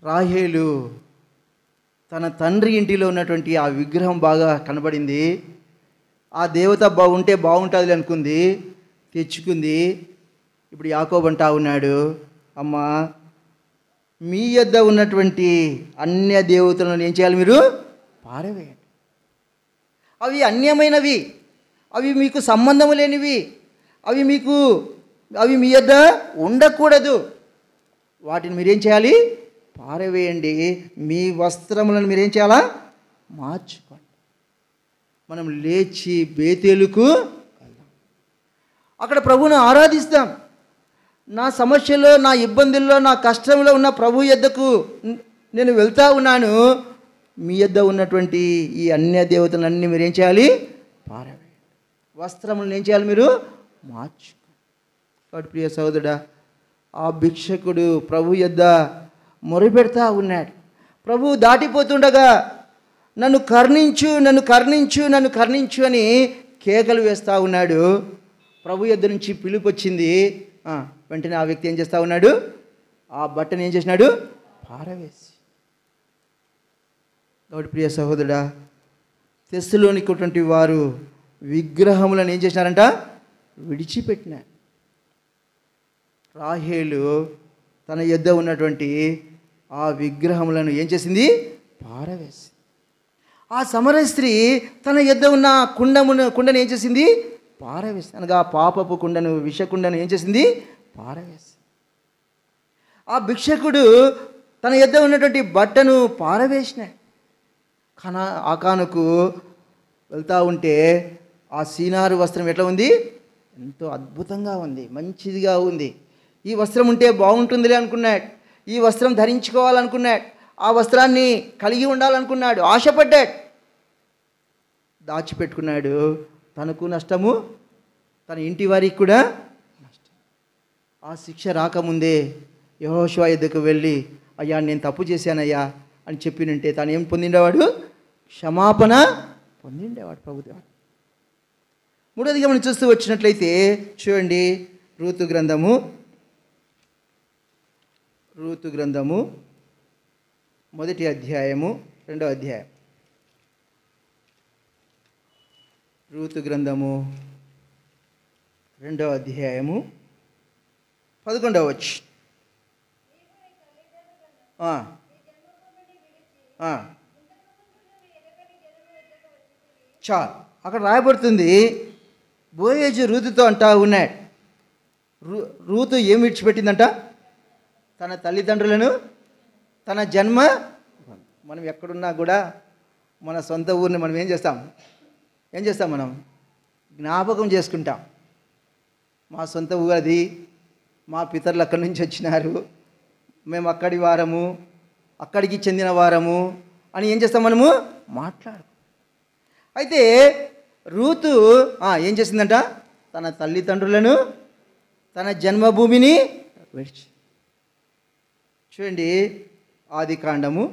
రాహేలు తన తండ్రి ఇంటిలో ఉన్నటువంటి ఆ విగ్రహం బాగా కనబడింది, ఆ దేవత బాగుంటే బాగుంటుంది అనుకుంది, తెచ్చుకుంది. ఇప్పుడు యాకోబు అంటా ఉన్నాడు, అమ్మా మీ యొద్ద ఉన్నటువంటి అన్య దేవతలను ఏం చేయాలి, మీరు పారవేయండి. అవి అన్యమైనవి, అవి మీకు సంబంధం లేనివి, అవి మీ యొద్ద ఉండకూడదు. వాటిని మీరేం చేయాలి, పారవేయండి. మీ వస్త్రములను మీరేం చేయాలా, మార్చుకోండి. మనం లేచి బేతేలుకు వెళ్దాం, అక్కడ ప్రభువును ఆరాధిస్తాం. నా సమస్యలో, నా ఇబ్బందుల్లో, నా కష్టంలో ఉన్న ప్రభు యొద్దకు నేను వెళ్తా ఉన్నాను. మీ యొద్ద ఉన్నటువంటి ఈ అన్య దేవతలన్నీ మీరేం చేయాలి, పారవేయండి. వస్త్రములను ఏం చేయాలి, మీరు మార్చుకోండి. కాబట్టి ప్రియ సహోదరుడా, ఆ భిక్షకుడు ప్రభు యొద్ద మొరపెడతా ఉన్నాడు. ప్రభు దాటిపోతుండగా నన్ను కరుణించు, నన్ను కరుణించు, నన్ను కరుణించు అని కేకలు వేస్తూ ఉన్నాడు. ప్రభు యొద్ద నుంచి పిలుపు వచ్చింది. వెంటనే ఆ వ్యక్తి ఏం చేస్తూ ఉన్నాడు, ఆ బట్టను ఏం చేసినాడు, పారవేసి. కాబట్టి ప్రియ సహోదరుడా, తెస్సలోనికటువంటి వారు విగ్రహములను ఏం చేసినారంట, విడిచిపెట్టినారు. రాహేలు తన యొద్ద ఉన్నటువంటి ఆ విగ్రహములను ఏం చేసింది, పారవేసి. ఆ సమరయ స్త్రీ తన యొద్ద ఉన్న కుండను ఏం చేసింది? పారవేసి, అనగా పాపపు కుండను, విషకుండను ఏం చేసింది? పారవేసి. ఆ భిక్షకుడు తన యొద్ద ఉన్నటువంటి బట్టను పారవేసినాడు. ఆకానుకు వెళ్తూ ఉంటే ఆ సీనారు వస్త్రం ఎట్లా ఉంది? ఎంతో అద్భుతంగా ఉంది, మంచిదిగా ఉంది. ఈ వస్త్రం ఉంటే బాగుంటుందిలే అనుకున్నాడు. ఈ వస్త్రం ధరించుకోవాలనుకున్నాడు. ఆ వస్త్రాన్ని కలిగి ఉండాలనుకున్నాడు, ఆశపడ్డాడు. దాచిపెట్టుకున్నాడు. తనకు నష్టము, తన ఇంటి వారికి కూడా నష్టం. ఆ శిక్ష రాకముందే యెహోషువ ఎద్దుకు వెళ్ళి, అయ్యా నేను తప్పు చేశానయ్యా అని చెప్పినంటే తాను ఏం పొందిండేవాడు? క్షమాపణ పొందిండేవాడు ప్రభుదేవుడు. మూడోదిగా మనం చూస్తూ వచ్చినట్లయితే చూడండి, రూతు గ్రంథము మొదటి అధ్యాయము 2వ అధ్యాయం. రూతు గ్రంథము 2వ అధ్యాయము 11వ వచనం. చాలు, అక్కడ రాయబడుతుంది, బోయేజు రూతుతో అంటా ఉన్నాడు. రూతు ఏమి విడిచిపెట్టిందంట? తన తల్లిదండ్రులను, తన జన్మ. మనం ఎక్కడున్నా కూడా మన సొంత ఊరిని మనం ఏం చేస్తాం? మనం జ్ఞాపకం చేసుకుంటాం. మా సొంత ఊరు అది, మా పితరులు అక్కడి నుంచి వచ్చినారు, మేము అక్కడి వారము, అక్కడికి చెందిన వారము అని ఏం చేస్తాం? మనము మాట్లాడు. అయితే రూతు ఏం చేసిందంట? తన తల్లిదండ్రులను, తన జన్మభూమిని విడిచి. చూడండి, ఆదికాండము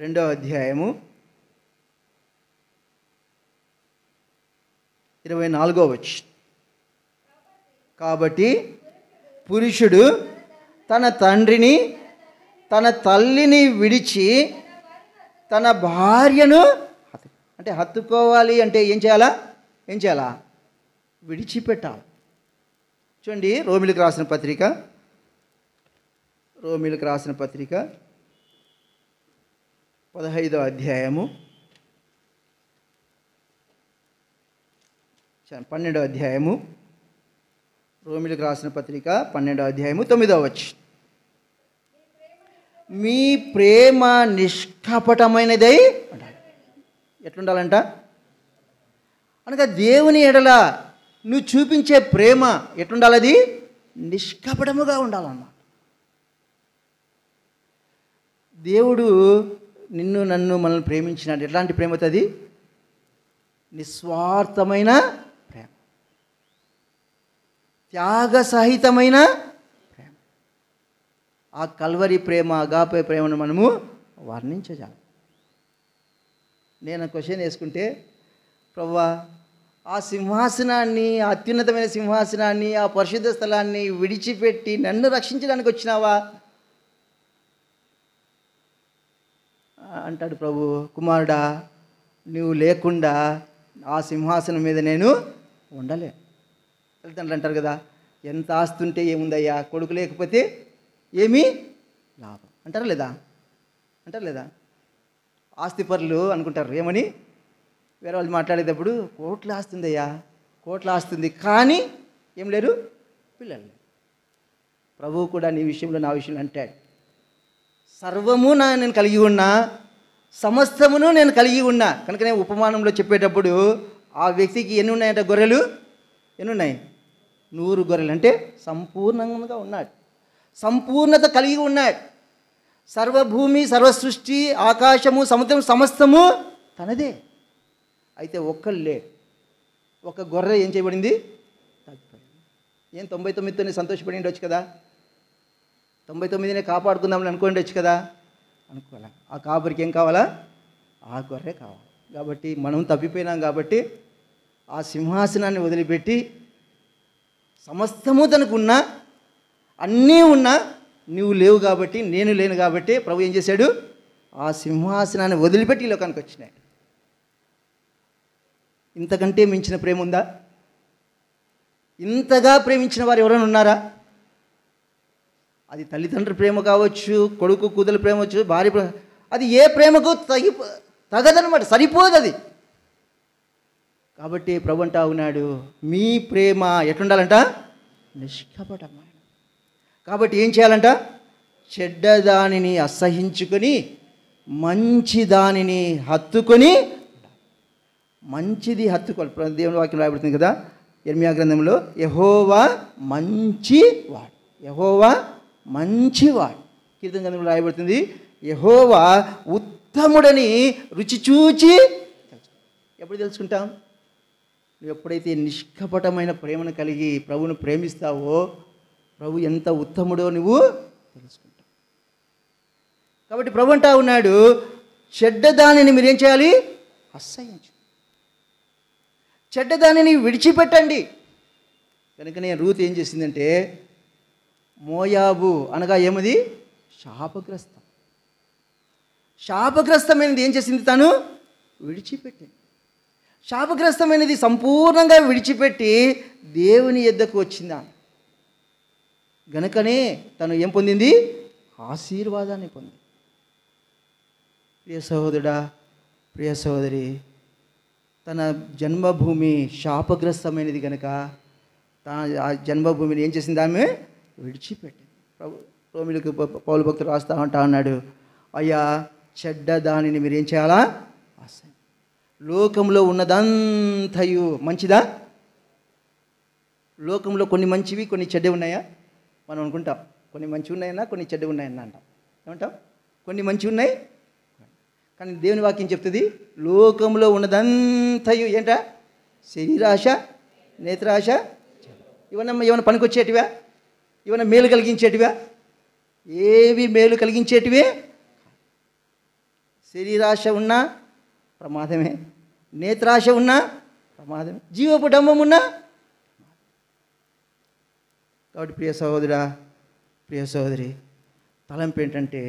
2వ అధ్యాయము 24వ వచనం. కాబట్టి పురుషుడు తన తండ్రిని, తన తల్లిని విడిచి తన భార్యను, అంటే హత్తుకోవాలి అంటే ఏం చేయాలా? విడిచిపెట్టాలి. చూడండి, రోమిలకు రాసిన పత్రిక 15వ అధ్యాయము 12వ అధ్యాయము, రోమిలకు రాసిన పత్రిక 12వ అధ్యాయము 9వ వచనం. మీ ప్రేమ నిష్కపటమైనదై ఉండాలి. ఎట్లుండాలంట? అనగా దేవుని ఎడల నువ్వు చూపించే ప్రేమ ఎట్లుండాలి? అది నిష్కపటముగా ఉండాలన్నమాట. దేవుడు నిన్ను నన్ను మనల్ని ప్రేమించినాడు. ఎట్లాంటి ప్రేమతో? అది నిస్వార్థమైన ప్రేమ, త్యాగ సహితమైన ప్రేమ. ఆ కల్వరి ప్రేమ, అగాపే ప్రేమను మనము వర్ణించజాలి. నేను క్వశ్చన్ వేసుకుంటే, ప్రభువా, ఆ సింహాసనాన్ని, అత్యున్నతమైన సింహాసనాన్ని, ఆ పరిశుద్ధ స్థలాన్ని విడిచిపెట్టి నన్ను రక్షించడానికి వచ్చినావా అంటాడు ప్రభు. కుమారుడా, నువ్వు లేకుండా ఆ సింహాసనం మీద నేను ఉండలే. తల్లిదండ్రులు అంటారు కదా, ఎంత ఆస్తుంటే ఏముందయ్యా, కొడుకు లేకపోతే ఏమీ లాభం అంటారా లేదా? ఆస్తిపరులు అనుకుంటారు ఏమని, వేరే వాళ్ళు మాట్లాడేటప్పుడు, కోట్ల ఆస్తుందయ్యా, కోట్ల ఆస్తుంది, కానీ ఏం లేరు పిల్లలు. ప్రభువు కూడా నీ విషయంలో, నా విషయంలో అంటాడు, సర్వము నేను కలిగి ఉన్నా, సమస్తమును నేను కలిగి ఉన్నా. కనుక నేను ఉపమానంలో చెప్పేటప్పుడు ఆ వ్యక్తికి ఎన్ని ఉన్నాయంటే గొర్రెలు, ఎన్ని ఉన్నాయి? 100 గొర్రెలు. అంటే సంపూర్ణంగా ఉన్నాడు, సంపూర్ణత కలిగి ఉన్నాడు. సర్వభూమి, సర్వసృష్టి, ఆకాశము, సముద్రం సమస్తము తనదే. అయితే ఒక్కళ్ళే, ఒక గొర్రె ఏం చేయబడింది? తగ్గిపోయింది. ఏం 99తోనే సంతోషపడి ఉండొచ్చు కదా, 99నే కాపాడుకుందామని అనుకోండొచ్చు కదా, అనుకోవాలా? ఆ కాపరికి ఏం కావాలా? ఆ గొర్రె కావాలి. కాబట్టి మనం తప్పిపోయినాం కాబట్టి ఆ సింహాసనాన్ని వదిలిపెట్టి, సమస్తము తనకున్నా, అన్నీ ఉన్నా, నువ్వు లేవు కాబట్టి, నేను లేను కాబట్టి ప్రభు ఏం చేశాడు? ఆ సింహాసనాన్ని వదిలిపెట్టి ఈ లోకానికి వచ్చినాడు. ఇంతకంటే మించిన ప్రేమ ఉందా? ఇంతగా ప్రేమించిన వారు ఎవరైనా ఉన్నారా? అది తల్లిదండ్రుల ప్రేమ కావచ్చు, కొడుకు కూతుల ప్రేమ వచ్చు, భార్య ప్రేమ, అది ఏ ప్రేమకు తగదనమాట, సరిపోదు అది. కాబట్టి ప్రభు అంటా ఉన్నాడు, మీ ప్రేమ ఎట్లుండాలంట? నిష్కపటమైన. కాబట్టి ఏం చేయాలంట? చెడ్డదానిని అసహించుకొని మంచి దానిని హత్తుకొని, మంచిది హత్తుకోవాలి. దేవుని వాక్యం రాయబడుతుంది కదా యెర్మీయా గ్రంథంలో, యెహోవా మంచివాడు, యెహోవా మంచివాడు. కీర్తన గ్రంథంలో రాయబడుతుంది, యెహోవా ఉత్తముడని రుచి చూచి. ఎప్పుడు తెలుసుకుంటాం? నువ్వు ఎప్పుడైతే నిష్కపటమైన ప్రేమను కలిగి ప్రభువును ప్రేమిస్తావో, ప్రభు ఎంత ఉత్తముడో నువ్వు తెలుసుకుంటావు. కాబట్టి ప్రభు అంటా ఉన్నాడు, చెడ్డదానిని మీరేం చేయాలి? అసహ్యించు, చెడ్డదానిని విడిచిపెట్టండి. కనుకనే రూత్ ఏం చేసిందంటే, మోయాబు అనగా ఏమది? శాపగ్రస్తం. శాపగ్రస్తమైనది ఏం చేసింది? తను విడిచిపెట్టింది. శాపగ్రస్తమైనది సంపూర్ణంగా విడిచిపెట్టి దేవుని యొద్దకు వచ్చిందా. గనుకనే తను ఏం పొందింది? ఆశీర్వాదాన్ని పొంది. ప్రియ సహోదరుడా, ప్రియ సహోదరి, తన జన్మభూమి శాపగ్రస్తమైనది కనుక తన ఆ జన్మభూమిని ఏం చేసింది? ఆమె విడిచిపెట్టింది. రోమిలకు పౌలు భక్తుడు రాస్తా అన్నాడు, అయ్యా చెడ్డ దానిని మీరేం చేయాలా? అసహ్యం. లోకంలో ఉన్నదంతయు మంచిదా? లోకంలో కొన్ని మంచివి, కొన్ని చెడ్డవి ఉన్నాయా? మనం అనుకుంటాం కొన్ని మంచివి ఉన్నాయన్నా, కొన్ని చెడ్డవి ఉన్నాయన్నా అంటాం. ఏమంటాం? కొన్ని మంచివి ఉన్నాయి. కానీ దేవుని వాక్యం చెప్తుంది, లోకంలో ఉన్నదంతయు ఏంట? శరీరాశ, నేత్రాశ. ఏమన్నా పనికొచ్చేటివా? ఏమన్నా మేలు కలిగించేటివా? ఏవి మేలు కలిగించేటివే? శరీరాశ ఉన్నా ప్రమాదమే, నేత్రాశ ఉన్నా ప్రమాదమే, జీవపు డంబం ఉన్నా. కాబట్టి ప్రియ సహోదరా, ప్రియ సహోదరి, తలంపు ఏంటంటే,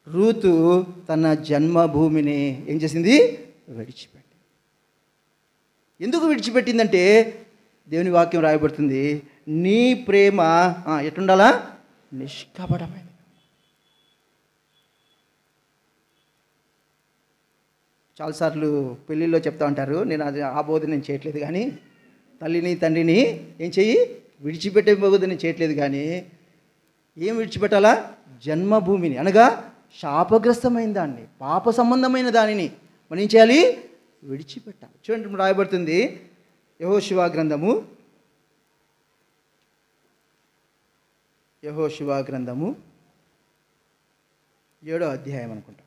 రూతు తన జన్మభూమిని ఏం చేసింది? విడిచిపెట్టింది. ఎందుకు విడిచిపెట్టిందంటే, దేవుని వాక్యం రాయబడుతుంది, నీ ప్రేమ ఎట్లుండాలా? నిష్కపటమైనది. చాలాసార్లు పెళ్ళిళ్ళలో చెప్తా ఉంటారు, నేను అది ఆ బోధన నేను చేయట్లేదు కానీ, తల్లిని తండ్రిని ఏం చెయ్యి? విడిచిపెట్టే బోధన నేను చేయట్లేదు కానీ, ఏం విడిచిపెట్టాలా? జన్మభూమిని అనగా శాపగ్రస్తమైన దాన్ని, పాప సంబంధమైన దానిని మనం ఏం చేయాలి? విడిచిపెట్టాలి. చూడండి, రాయబడుతుంది యెహోషువ గ్రంథము, యెహోషువ గ్రంథము 7వ అధ్యాయం అనుకుంటా.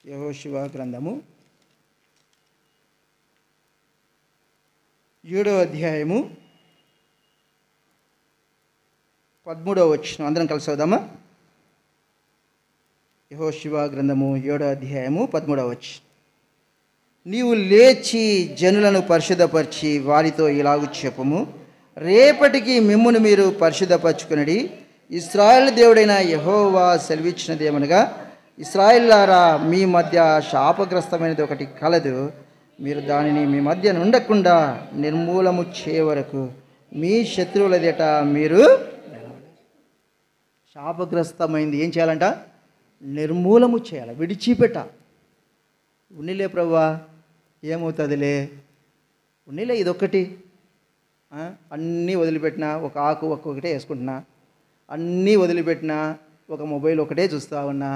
యెహోషువ గ్రంథము 7వ అధ్యాయము 13వ వచనం. అందరం కలిసి చదువుదామా? యెహోషువ గ్రంథము 7వ అధ్యాయము 13వ వచనం. నీవు లేచి జనులను పరిశుద్ధపరిచి వారితో ఇలాగు చెప్పుము, రేపటికి మిమ్మును మీరు పరిశుద్ధపరచుకునడి. ఇశ్రాయేలు దేవుడైన యెహోవా సెలవిచ్చినదేమనగా, ఇశ్రాయేలులారా, మీ మధ్య శాపగ్రస్తమైనది ఒకటి కలదు. మీరు దానిని మీ మధ్య ఉండకుండా నిర్మూలము చేయవరకు మీ శత్రువుల ఎదుట మీరు. శాపగ్రస్తమైంది ఏం చేయాలంట? నిర్మూలము చేయాలి, విడిచిపెట్టాలి. ఉన్నిలే ప్రభువా, ఏమవుతుందిలే, ఉన్నిలే ఇదొక్కటి, అన్నీ వదిలిపెట్టినా ఒక ఆకు ఒక్కొక్కటే వేసుకుంటున్నా, అన్నీ వదిలిపెట్టినా ఒక మొబైల్ ఒకటే చూస్తూ ఉన్నా,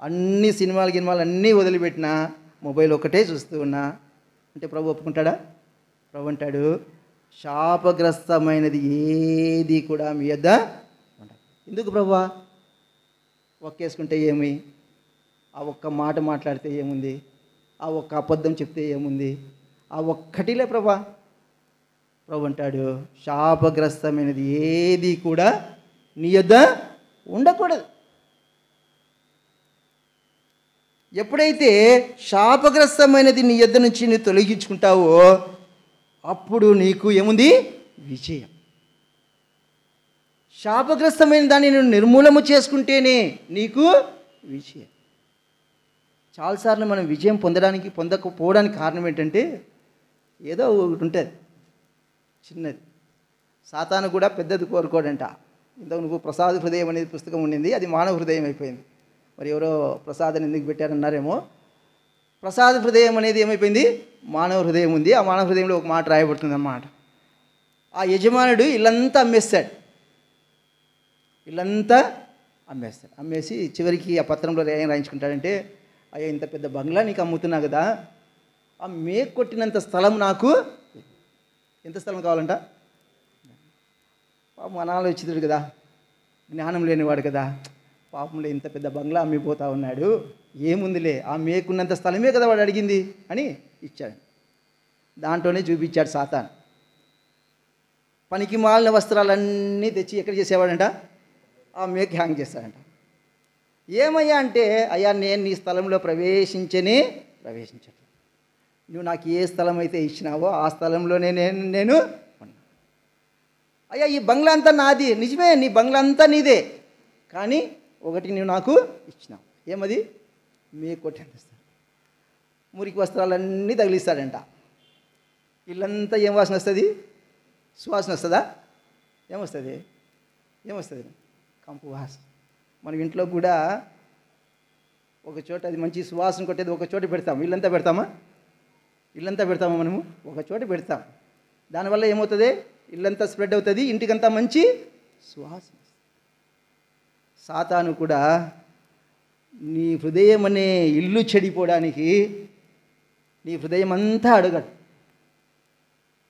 అన్ని సినిమాలు అన్నీ వదిలిపెట్టినా మొబైల్ ఒకటే చూస్తూ ఉన్నా అంటే ప్రభు ఒప్పుకుంటాడా? ప్రభు అంటాడు, శాపగ్రస్తమైనది ఏది కూడా మీ యొద్ద ఉండదు. ఎందుకు ప్రభువా? ఒక్కేసుకుంటే ఏమి? ఆ ఒక్క మాట మాట్లాడితే ఏముంది? ఆ ఒక్క అబద్ధం చెప్తే ఏముంది? ఆ ఒక్కటిలే ప్రభా. ప్రభు అంటాడు, శాపగ్రస్తమైనది ఏది కూడా నీ యొద్ద ఉండకూడదు. ఎప్పుడైతే శాపగ్రస్తమైనది నీ యొద్ద నుంచి నువ్వు తొలగించుకుంటావో అప్పుడు నీకు ఏముంది? విజయం. శాపగ్రస్తమైన దాన్ని నువ్వు నిర్మూలము చేసుకుంటేనే నీకు విజయం. చాలాసార్లు మనం విజయం పొందకపోవడానికి కారణం ఏంటంటే, ఏదో ఒకటి ఉంటుంది, చిన్నది. సాతాను కూడా పెద్దది కోరుకోడంట. ఇంతకు నువ్వు ప్రసాద హృదయం అనేది పుస్తకం ఉండింది, అది మానవ హృదయం అయిపోయింది. మరి ఎవరో ప్రసాదం ఎందుకు పెట్టారన్నారేమో. ప్రసాద హృదయం అనేది ఏమైపోయింది? మానవ హృదయం ఉంది. ఆ మానవ హృదయంలో ఒక మాట రాయబడుతుంది అన్నమాట. ఆ యజమానుడు ఇల్లంతా అమ్మేస్తాడు. ఇల్లంతా అమ్మేస్తాడు. అమ్మేసి చివరికి ఆ పత్రంలో ఏం రాయించుకుంటాడంటే, అయ్యా ఇంత పెద్ద బంగ్లా నీకు అమ్ముతున్నా కదా, ఆ మేకు కొట్టినంత స్థలం నాకు, ఎంత స్థలం కావాలంట? పాపం అనాలో వచ్చింది కదా, జ్ఞానం లేనివాడు కదా, పాపంలో ఇంత పెద్ద బంగ్లా అమ్మిపోతా ఉన్నాడు, ఏముందిలే ఆ మేకున్నంత స్థలమే కదా వాడు అడిగింది అని ఇచ్చాడు. దాంట్లోనే చూపించాడు సాతాను. పనికి మాలిన వస్త్రాలన్నీ తెచ్చి ఎక్కడ చేసేవాడంట? ఆ మేకు హ్యాంగ్ చేస్తాడంట. ఏమయ్యా అంటే, అయ్యా నేను నీ స్థలంలో ప్రవేశించట్లేదు, నువ్వు నాకు ఏ స్థలం అయితే ఇచ్చినావో ఆ స్థలంలోనే నేను ఉన్నా. అయ్యా ఈ బంగ్లా అంతా నాది, నిజమే నీ బంగ్లా అంతా నీదే, కానీ ఒకటి నువ్వు నాకు ఇచ్చినావు. ఏమది? మేకు కొట్టేస్తాడు. మురికి వస్త్రాలన్నీ తగిలిస్తాడంట. ఇల్లంతా ఏం వాసన వస్తుంది? సువాసన వస్తుందా? ఏమొస్తుంది? కంపు వాసన. మన ఇంట్లో కూడా ఒక చోట అది మంచి సువాసన కొట్టేది ఒక చోట పెడతాము. ఇల్లంతా పెడతామా? మనము ఒక చోట పెడతాం. దానివల్ల ఏమవుతుంది? ఇల్లంతా స్ప్రెడ్ అవుతుంది, ఇంటికంతా మంచి సువాసన. సాతాను కూడా నీ హృదయం అనే ఇల్లు చెడిపోవడానికి నీ హృదయం అంతా అడగడు.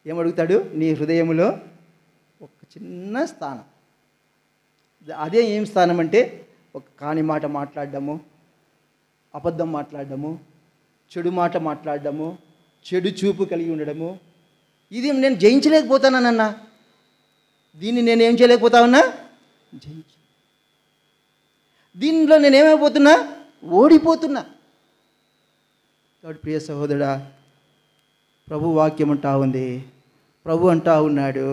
ఏమడుగుతాడు? నీ హృదయంలో ఒక చిన్న స్థానం. అదే ఏం స్థానం అంటే, ఒక కాని మాట మాట్లాడడము, అబద్ధం మాట్లాడడము, చెడు మాట మాట్లాడడము, చెడు చూపు కలిగి ఉండడము. ఇది నేను జయించలేకపోతానన్నా, దీన్ని నేనేం చేయలేకపోతా ఉన్నా? దీనిలో నేనేమైపోతున్నా? ఓడిపోతున్నా. కాబట్టి ప్రియ సహోదరుడా, ప్రభు వాక్యం అంటా ఉంది, ప్రభు అంటా ఉన్నాడు,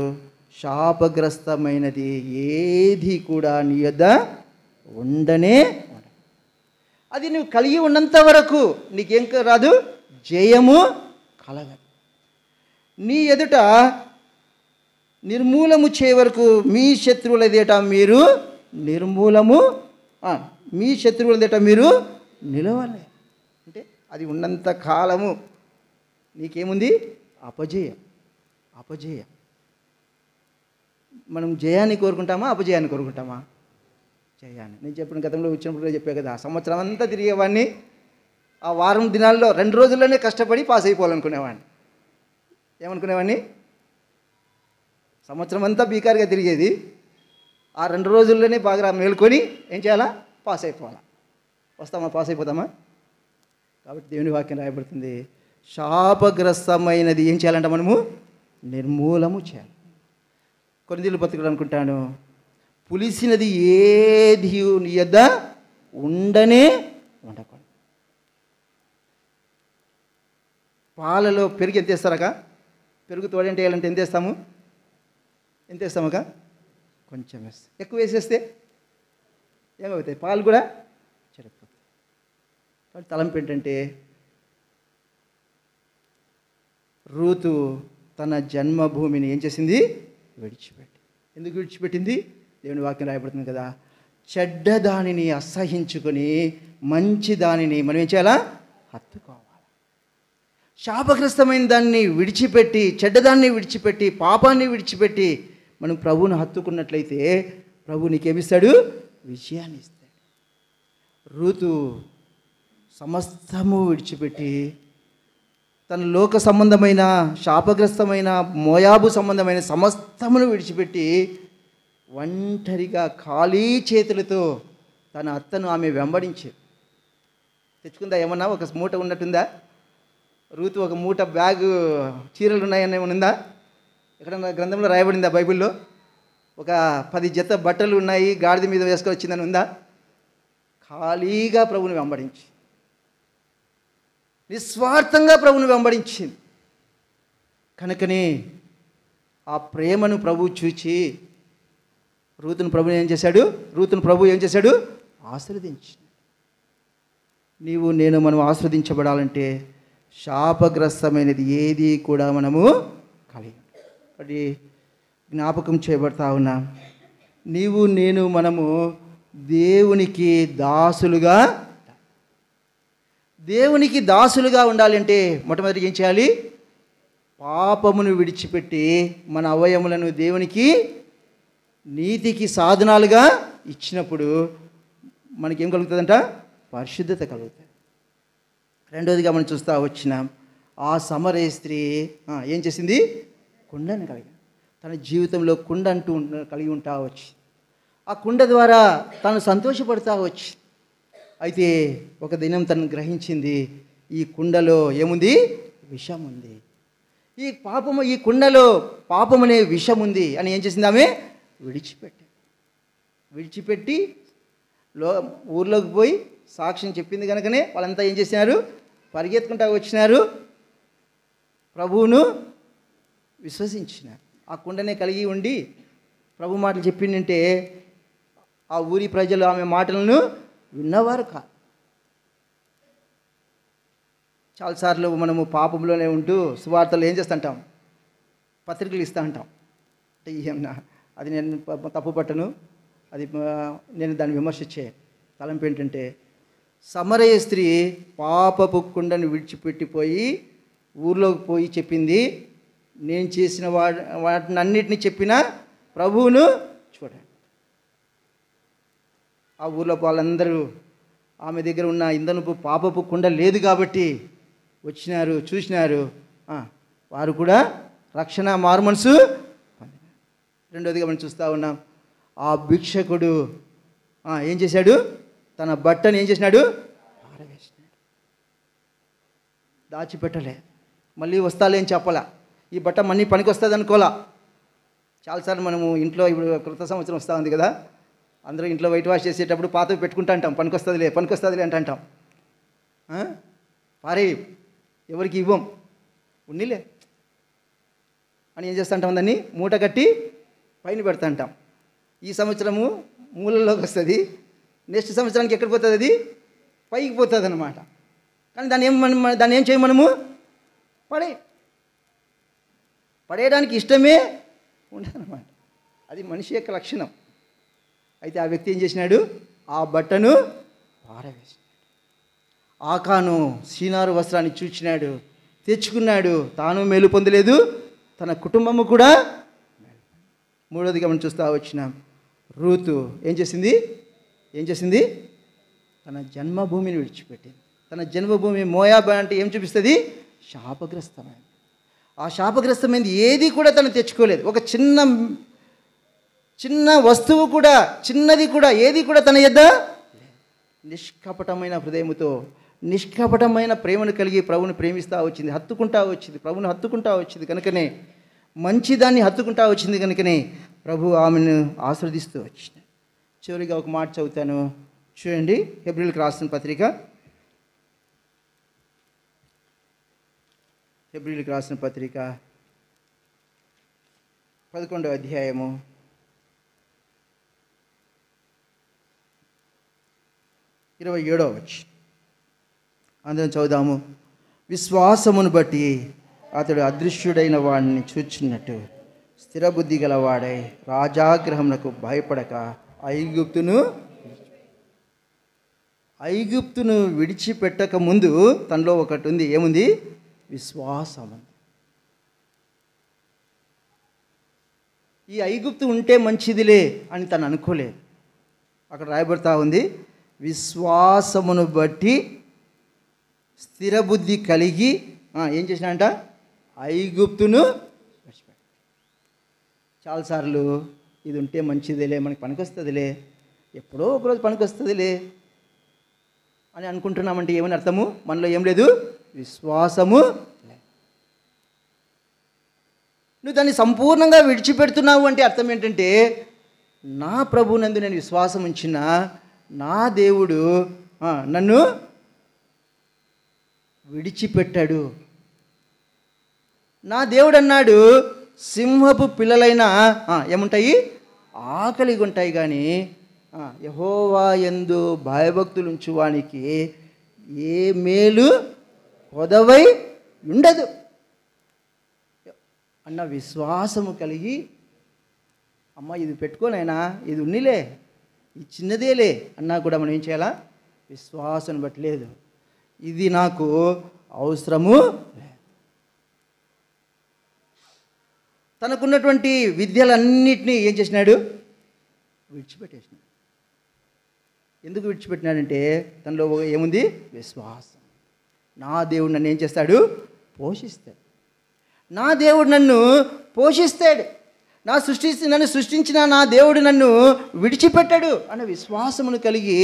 శాపగ్రస్తమైనది ఏది కూడా నీ యొద్ద ఉండనే. అది నువ్వు కలిగి ఉన్నంత వరకు నీకేం రాదు? జయము కలగదు. నీ ఎదుట నిర్మూలము చే వరకు మీ శత్రువుల ఎదుట మీరు మీ శత్రువుల ఎదుట మీరు నిలవాలి. అంటే అది ఉన్నంత కాలము నీకేముంది? అపజయం. మనం జయాన్ని కోరుకుంటామా, అపజయాన్ని కోరుకుంటామా? జయాన్ని. నేను చెప్పిన గతంలో వచ్చినప్పుడు చెప్పే కదా, సంవత్సరం అంతా తిరిగేవాడిని, ఆ వారం దినాల్లో 2 రోజుల్లోనే కష్టపడి పాస్ అయిపోవాలనుకునేవాడిని. ఏమనుకునేవాడిని? సంవత్సరం అంతా బీకారుగా తిరిగేది, ఆ 2 రోజుల్లోనే బాగా మేల్కొని ఏం చేయాలా? పాస్ అయిపోవాలా. వస్తామా? పాస్ అయిపోతామా? కాబట్టి దేవుని వాక్యం రాయబడుతుంది, శాపగ్రస్తమైనది ఏం చేయాలంట? మనము నిర్మూలము చేయాలి. కొరింథీయుల పత్రికలో అనుకుంటాను, పులిసినది ఏది నీ యొద్ద ఉండనే ఉండకూడదు. పాలలో పెరుగు ఎంత వేస్తారక? పెరుగు తోడంటే వేయాలంటే ఎంత వేస్తామక? కొంచెం వేస్తాం. ఎక్కువ వేసేస్తే ఏమవుతాయి? పాలు కూడా చెడిపోతాయి. కాబట్టి తలంపు ఏంటంటే, రూతు తన జన్మభూమిని ఏం చేసింది? విడిచిపెట్టి. ఎందుకు విడిచిపెట్టింది? దేవుని వాక్యం రాయబడుతుంది కదా, చెడ్డ దానిని అసహించుకొని మంచి దానిని మనం ఏం చేయాలా? హత్తుకోవాలి. శాపగ్రస్తమైన దాన్ని విడిచిపెట్టి, చెడ్డదాన్ని విడిచిపెట్టి, పాపాన్ని విడిచిపెట్టి మనం ప్రభువుని హత్తుకున్నట్లయితే ప్రభు నీకేమిస్తాడు? విజయాన్ని ఇస్తాడు. రూతు సమస్తము విడిచిపెట్టి, తన లోక సంబంధమైన, శాపగ్రస్తమైన, మోయాబు సంబంధమైన సమస్తమును విడిచిపెట్టి ఒంటరిగా ఖాళీ చేతులతో తన అత్తను ఆమె వెంబడించి తెచ్చుకుందా? ఏమన్నా ఒక మూట ఉన్నట్టుందా? రూతు ఒక మూట బ్యాగు చీరలు ఉన్నాయని ఉందా? ఎక్కడన్నా గ్రంథంలో రాయబడిందా? బైబిల్లో ఒక 10 జత బట్టలు ఉన్నాయి, గాడిద మీద వేసుకొచ్చిందని ఉందా? ఖాళీగా ప్రభుని వెంబడించి, నిస్వార్థంగా ప్రభుని వెంబడించింది. కనుకనే ఆ ప్రేమను ప్రభు చూచి రూతును ప్రభు ఏం చేశాడు? ఆశీర్వదించి. నీవు నేను మనం ఆశీర్వదించబడాలంటే శాపగ్రస్తమైనది ఏది కూడా మనము కలిగి. అది జ్ఞాపకం చేయబడతా ఉన్నాం. నీవు నేను మనము దేవునికి దాసులుగా ఉండాలంటే మొట్టమొదటి ఏం చేయాలి? పాపమును విడిచిపెట్టి మన అవయములను దేవునికి నీతికి సాధనాలుగా ఇచ్చినప్పుడు మనకేం కలుగుతుందంట? పరిశుద్ధత కలుగుతుంది. రెండోదిగా మనం చూస్తూ వచ్చినాం, ఆ సమరయ స్త్రీ ఏం చేసింది? కుండను కలిగి తన జీవితంలో కుండ అంటూ కలిగి ఉంటా వచ్చి ఆ కుండ ద్వారా తను సంతోషపడతా వచ్చి, అయితే ఒక దినం తను గ్రహించింది, ఈ కుండలో ఏముంది? విషం ఉంది. ఈ కుండలో పాపమనే విషం ఉంది అని ఏం చేసింది? ఆమె విడిచిపెట్టి ఊర్లోకి పోయి సాక్ష్యం చెప్పింది కనుకనే వాళ్ళంతా ఏం చేసినారు? పరిగెత్తుకుంటా వచ్చినారు, ప్రభువును విశ్వసించినారు. ఆ కుండనే కలిగి ఉండి ప్రభు మాటలు చెప్పిందంటే ఆ ఊరి ప్రజలు ఆమె మాటలను విన్నవారు కాదు. చాలాసార్లు మనము పాపంలోనే ఉంటూ సువార్తలు ఏం చేస్తుంటాం? పత్రికలు ఇస్తూ ఉంటాం. అంటే ఏమన్నా అది నేను తప్పు పట్టను, అది నేను దాన్ని విమర్శించే తలంపు ఏంటంటే, సమరయ స్త్రీ పాపపు కుండను విడిచిపెట్టిపోయి ఊర్లోకి పోయి చెప్పింది, నేను చేసిన వాటిని అన్నిటినీ చెప్పిన ప్రభువును చూడండి. ఆ ఊర్లో వాళ్ళందరూ ఆమె దగ్గర ఉన్న ఇంధనపు పాపపు కుండ లేదు కాబట్టి వచ్చినారు, చూసినారు, వారు కూడా రక్షణ మారుమనసు. రెండోదిగా మనం చూస్తూ ఉన్నాం, ఆ భిక్షకుడు ఏం చేశాడు? తన బట్టను ఏం చేసినాడు? పారవేసినాడు. దాచిపెట్టలే, మళ్ళీ వస్తాలే అని చెప్పలా. ఈ బట్ట మళ్ళీ పనికి వస్తుంది అనుకోలా. చాలాసార్లు మనము ఇంట్లో ఇప్పుడు కృత సంవత్సరం వస్తూ ఉంది కదా, అందరూ ఇంట్లో వైట్ వాష్ చేసేటప్పుడు పాతవి పెట్టుకుంటా అంటాం, పనికొస్తుందిలే అంటాం. పారే, ఎవరికి ఇవ్వం, ఉన్నిలే అని ఏం చేస్తుంటాం? దాన్ని మూట కట్టి పైన పెడతాంటాం. ఈ సంవత్సరము మూలల్లోకి వస్తుంది, నెక్స్ట్ సంవత్సరానికి ఎక్కడ పోతుంది? అది పైకి పోతుంది అన్నమాట. కానీ దాన్ని ఏం చేయం మనము? పడేయడానికి ఇష్టమే ఉండదన్నమాట. అది మనిషి యొక్క లక్షణం. అయితే ఆ వ్యక్తి ఏం చేసినాడు? ఆ బట్టను పారవేసినాడు. ఆకాను సీనారు వస్త్రాన్ని చూచినాడు, తెచ్చుకున్నాడు. తాను మేలు పొందలేదు, తన కుటుంబము కూడా. మూడోదిగా మనం చూస్తూ వచ్చినాం, రూతు ఏం చేసింది? తన జన్మభూమిని విడిచిపెట్టింది. తన జన్మభూమి మోయాబు అంటే ఏం చూపిస్తుంది? శాపగ్రస్తమైంది. ఆ శాపగ్రస్తమైంది ఏది కూడా తను తెచ్చుకోలేదు. ఒక చిన్న వస్తువు కూడా, చిన్నది కూడా, ఏది కూడా తన యొద్ద నిష్కపటమైన హృదయముతో, నిష్కపటమైన ప్రేమను కలిగి ప్రభువును ప్రేమిస్తూ వచ్చింది, ప్రభువును హత్తుకుంటా వచ్చింది కనుకనే, మంచిదాన్ని హత్తుకుంటా వచ్చింది కనుకనే ప్రభు ఆమెను ఆశీర్వదిస్తూ వచ్చింది. చివరిగా ఒక మాట చదువుతాను చూడండి. హెబ్రీయులకు రాసిన పత్రిక 11వ అధ్యాయము 27వ వచనం అందరం చదువుదాము. విశ్వాసమును బట్టి అతడు అదృశ్యుడైన వాడిని చూచినట్టు స్థిరబుద్ధి గలవాడై రాజాగ్రహమునకు భయపడక ఐగుప్తును విడిచిపెట్టక ముందు తనలో ఒకటి ఉంది. ఏముంది? విశ్వాసం. ఈ ఐగుప్తు ఉంటే మంచిదిలే అని తను అనుకోలేదు. అక్కడ రాయబడతా ఉంది, విశ్వాసమును బట్టి స్థిరబుద్ధి కలిగి ఏం చేసినాడంట? ఐగుప్తును విడిచిపెట్టాడు. చాలాసార్లు ఇది ఉంటే మంచిదిలే, మనకి పనికొస్తుందిలే, ఎప్పుడో ఒకరోజు పనికొస్తుందిలే అని అనుకుంటున్నామంటే ఏమని అర్థము? మనలో ఏం లేదు, విశ్వాసము. నువ్వు దాన్ని సంపూర్ణంగా విడిచిపెడుతున్నావు అంటే అర్థం ఏంటంటే, నా ప్రభువునందు నేను విశ్వాసం ఉంచిన నా దేవుడు నన్ను విడిచిపెట్టాడు. నా దేవుడు అన్నాడు, సింహపు పిల్లలైనా ఏముంటాయి? ఆకలిగా ఉంటాయి, కానీ యెహోవా యందు భయభక్తులు ఉంచువానికి ఏ మేలు కొదవై ఉండదు. అన్న విశ్వాసము కలిగి, అమ్మ ఇది పెట్టుకోనైనా, ఇది ఉన్నిలే, ఇది చిన్నదేలే అన్నా కూడా మనం ఏం చేయాలా? విశ్వాసం బట్టలేదు, ఇది నాకు అవసరము లేదు. తనకున్నటువంటి విద్యలన్నిటినీ ఏం చేసినాడు? విడిచిపెట్టేసినాడు. ఎందుకు విడిచిపెట్టినాడంటే తనలో ఏముంది? విశ్వాసం. నా దేవుడు నన్ను ఏం చేస్తాడు? పోషిస్తాడు. నా దేవుడు నన్ను పోషిస్తాడు. నన్ను సృష్టించిన నా దేవుడు నన్ను విడిచిపెట్టాడు అన్న విశ్వాసమును కలిగి,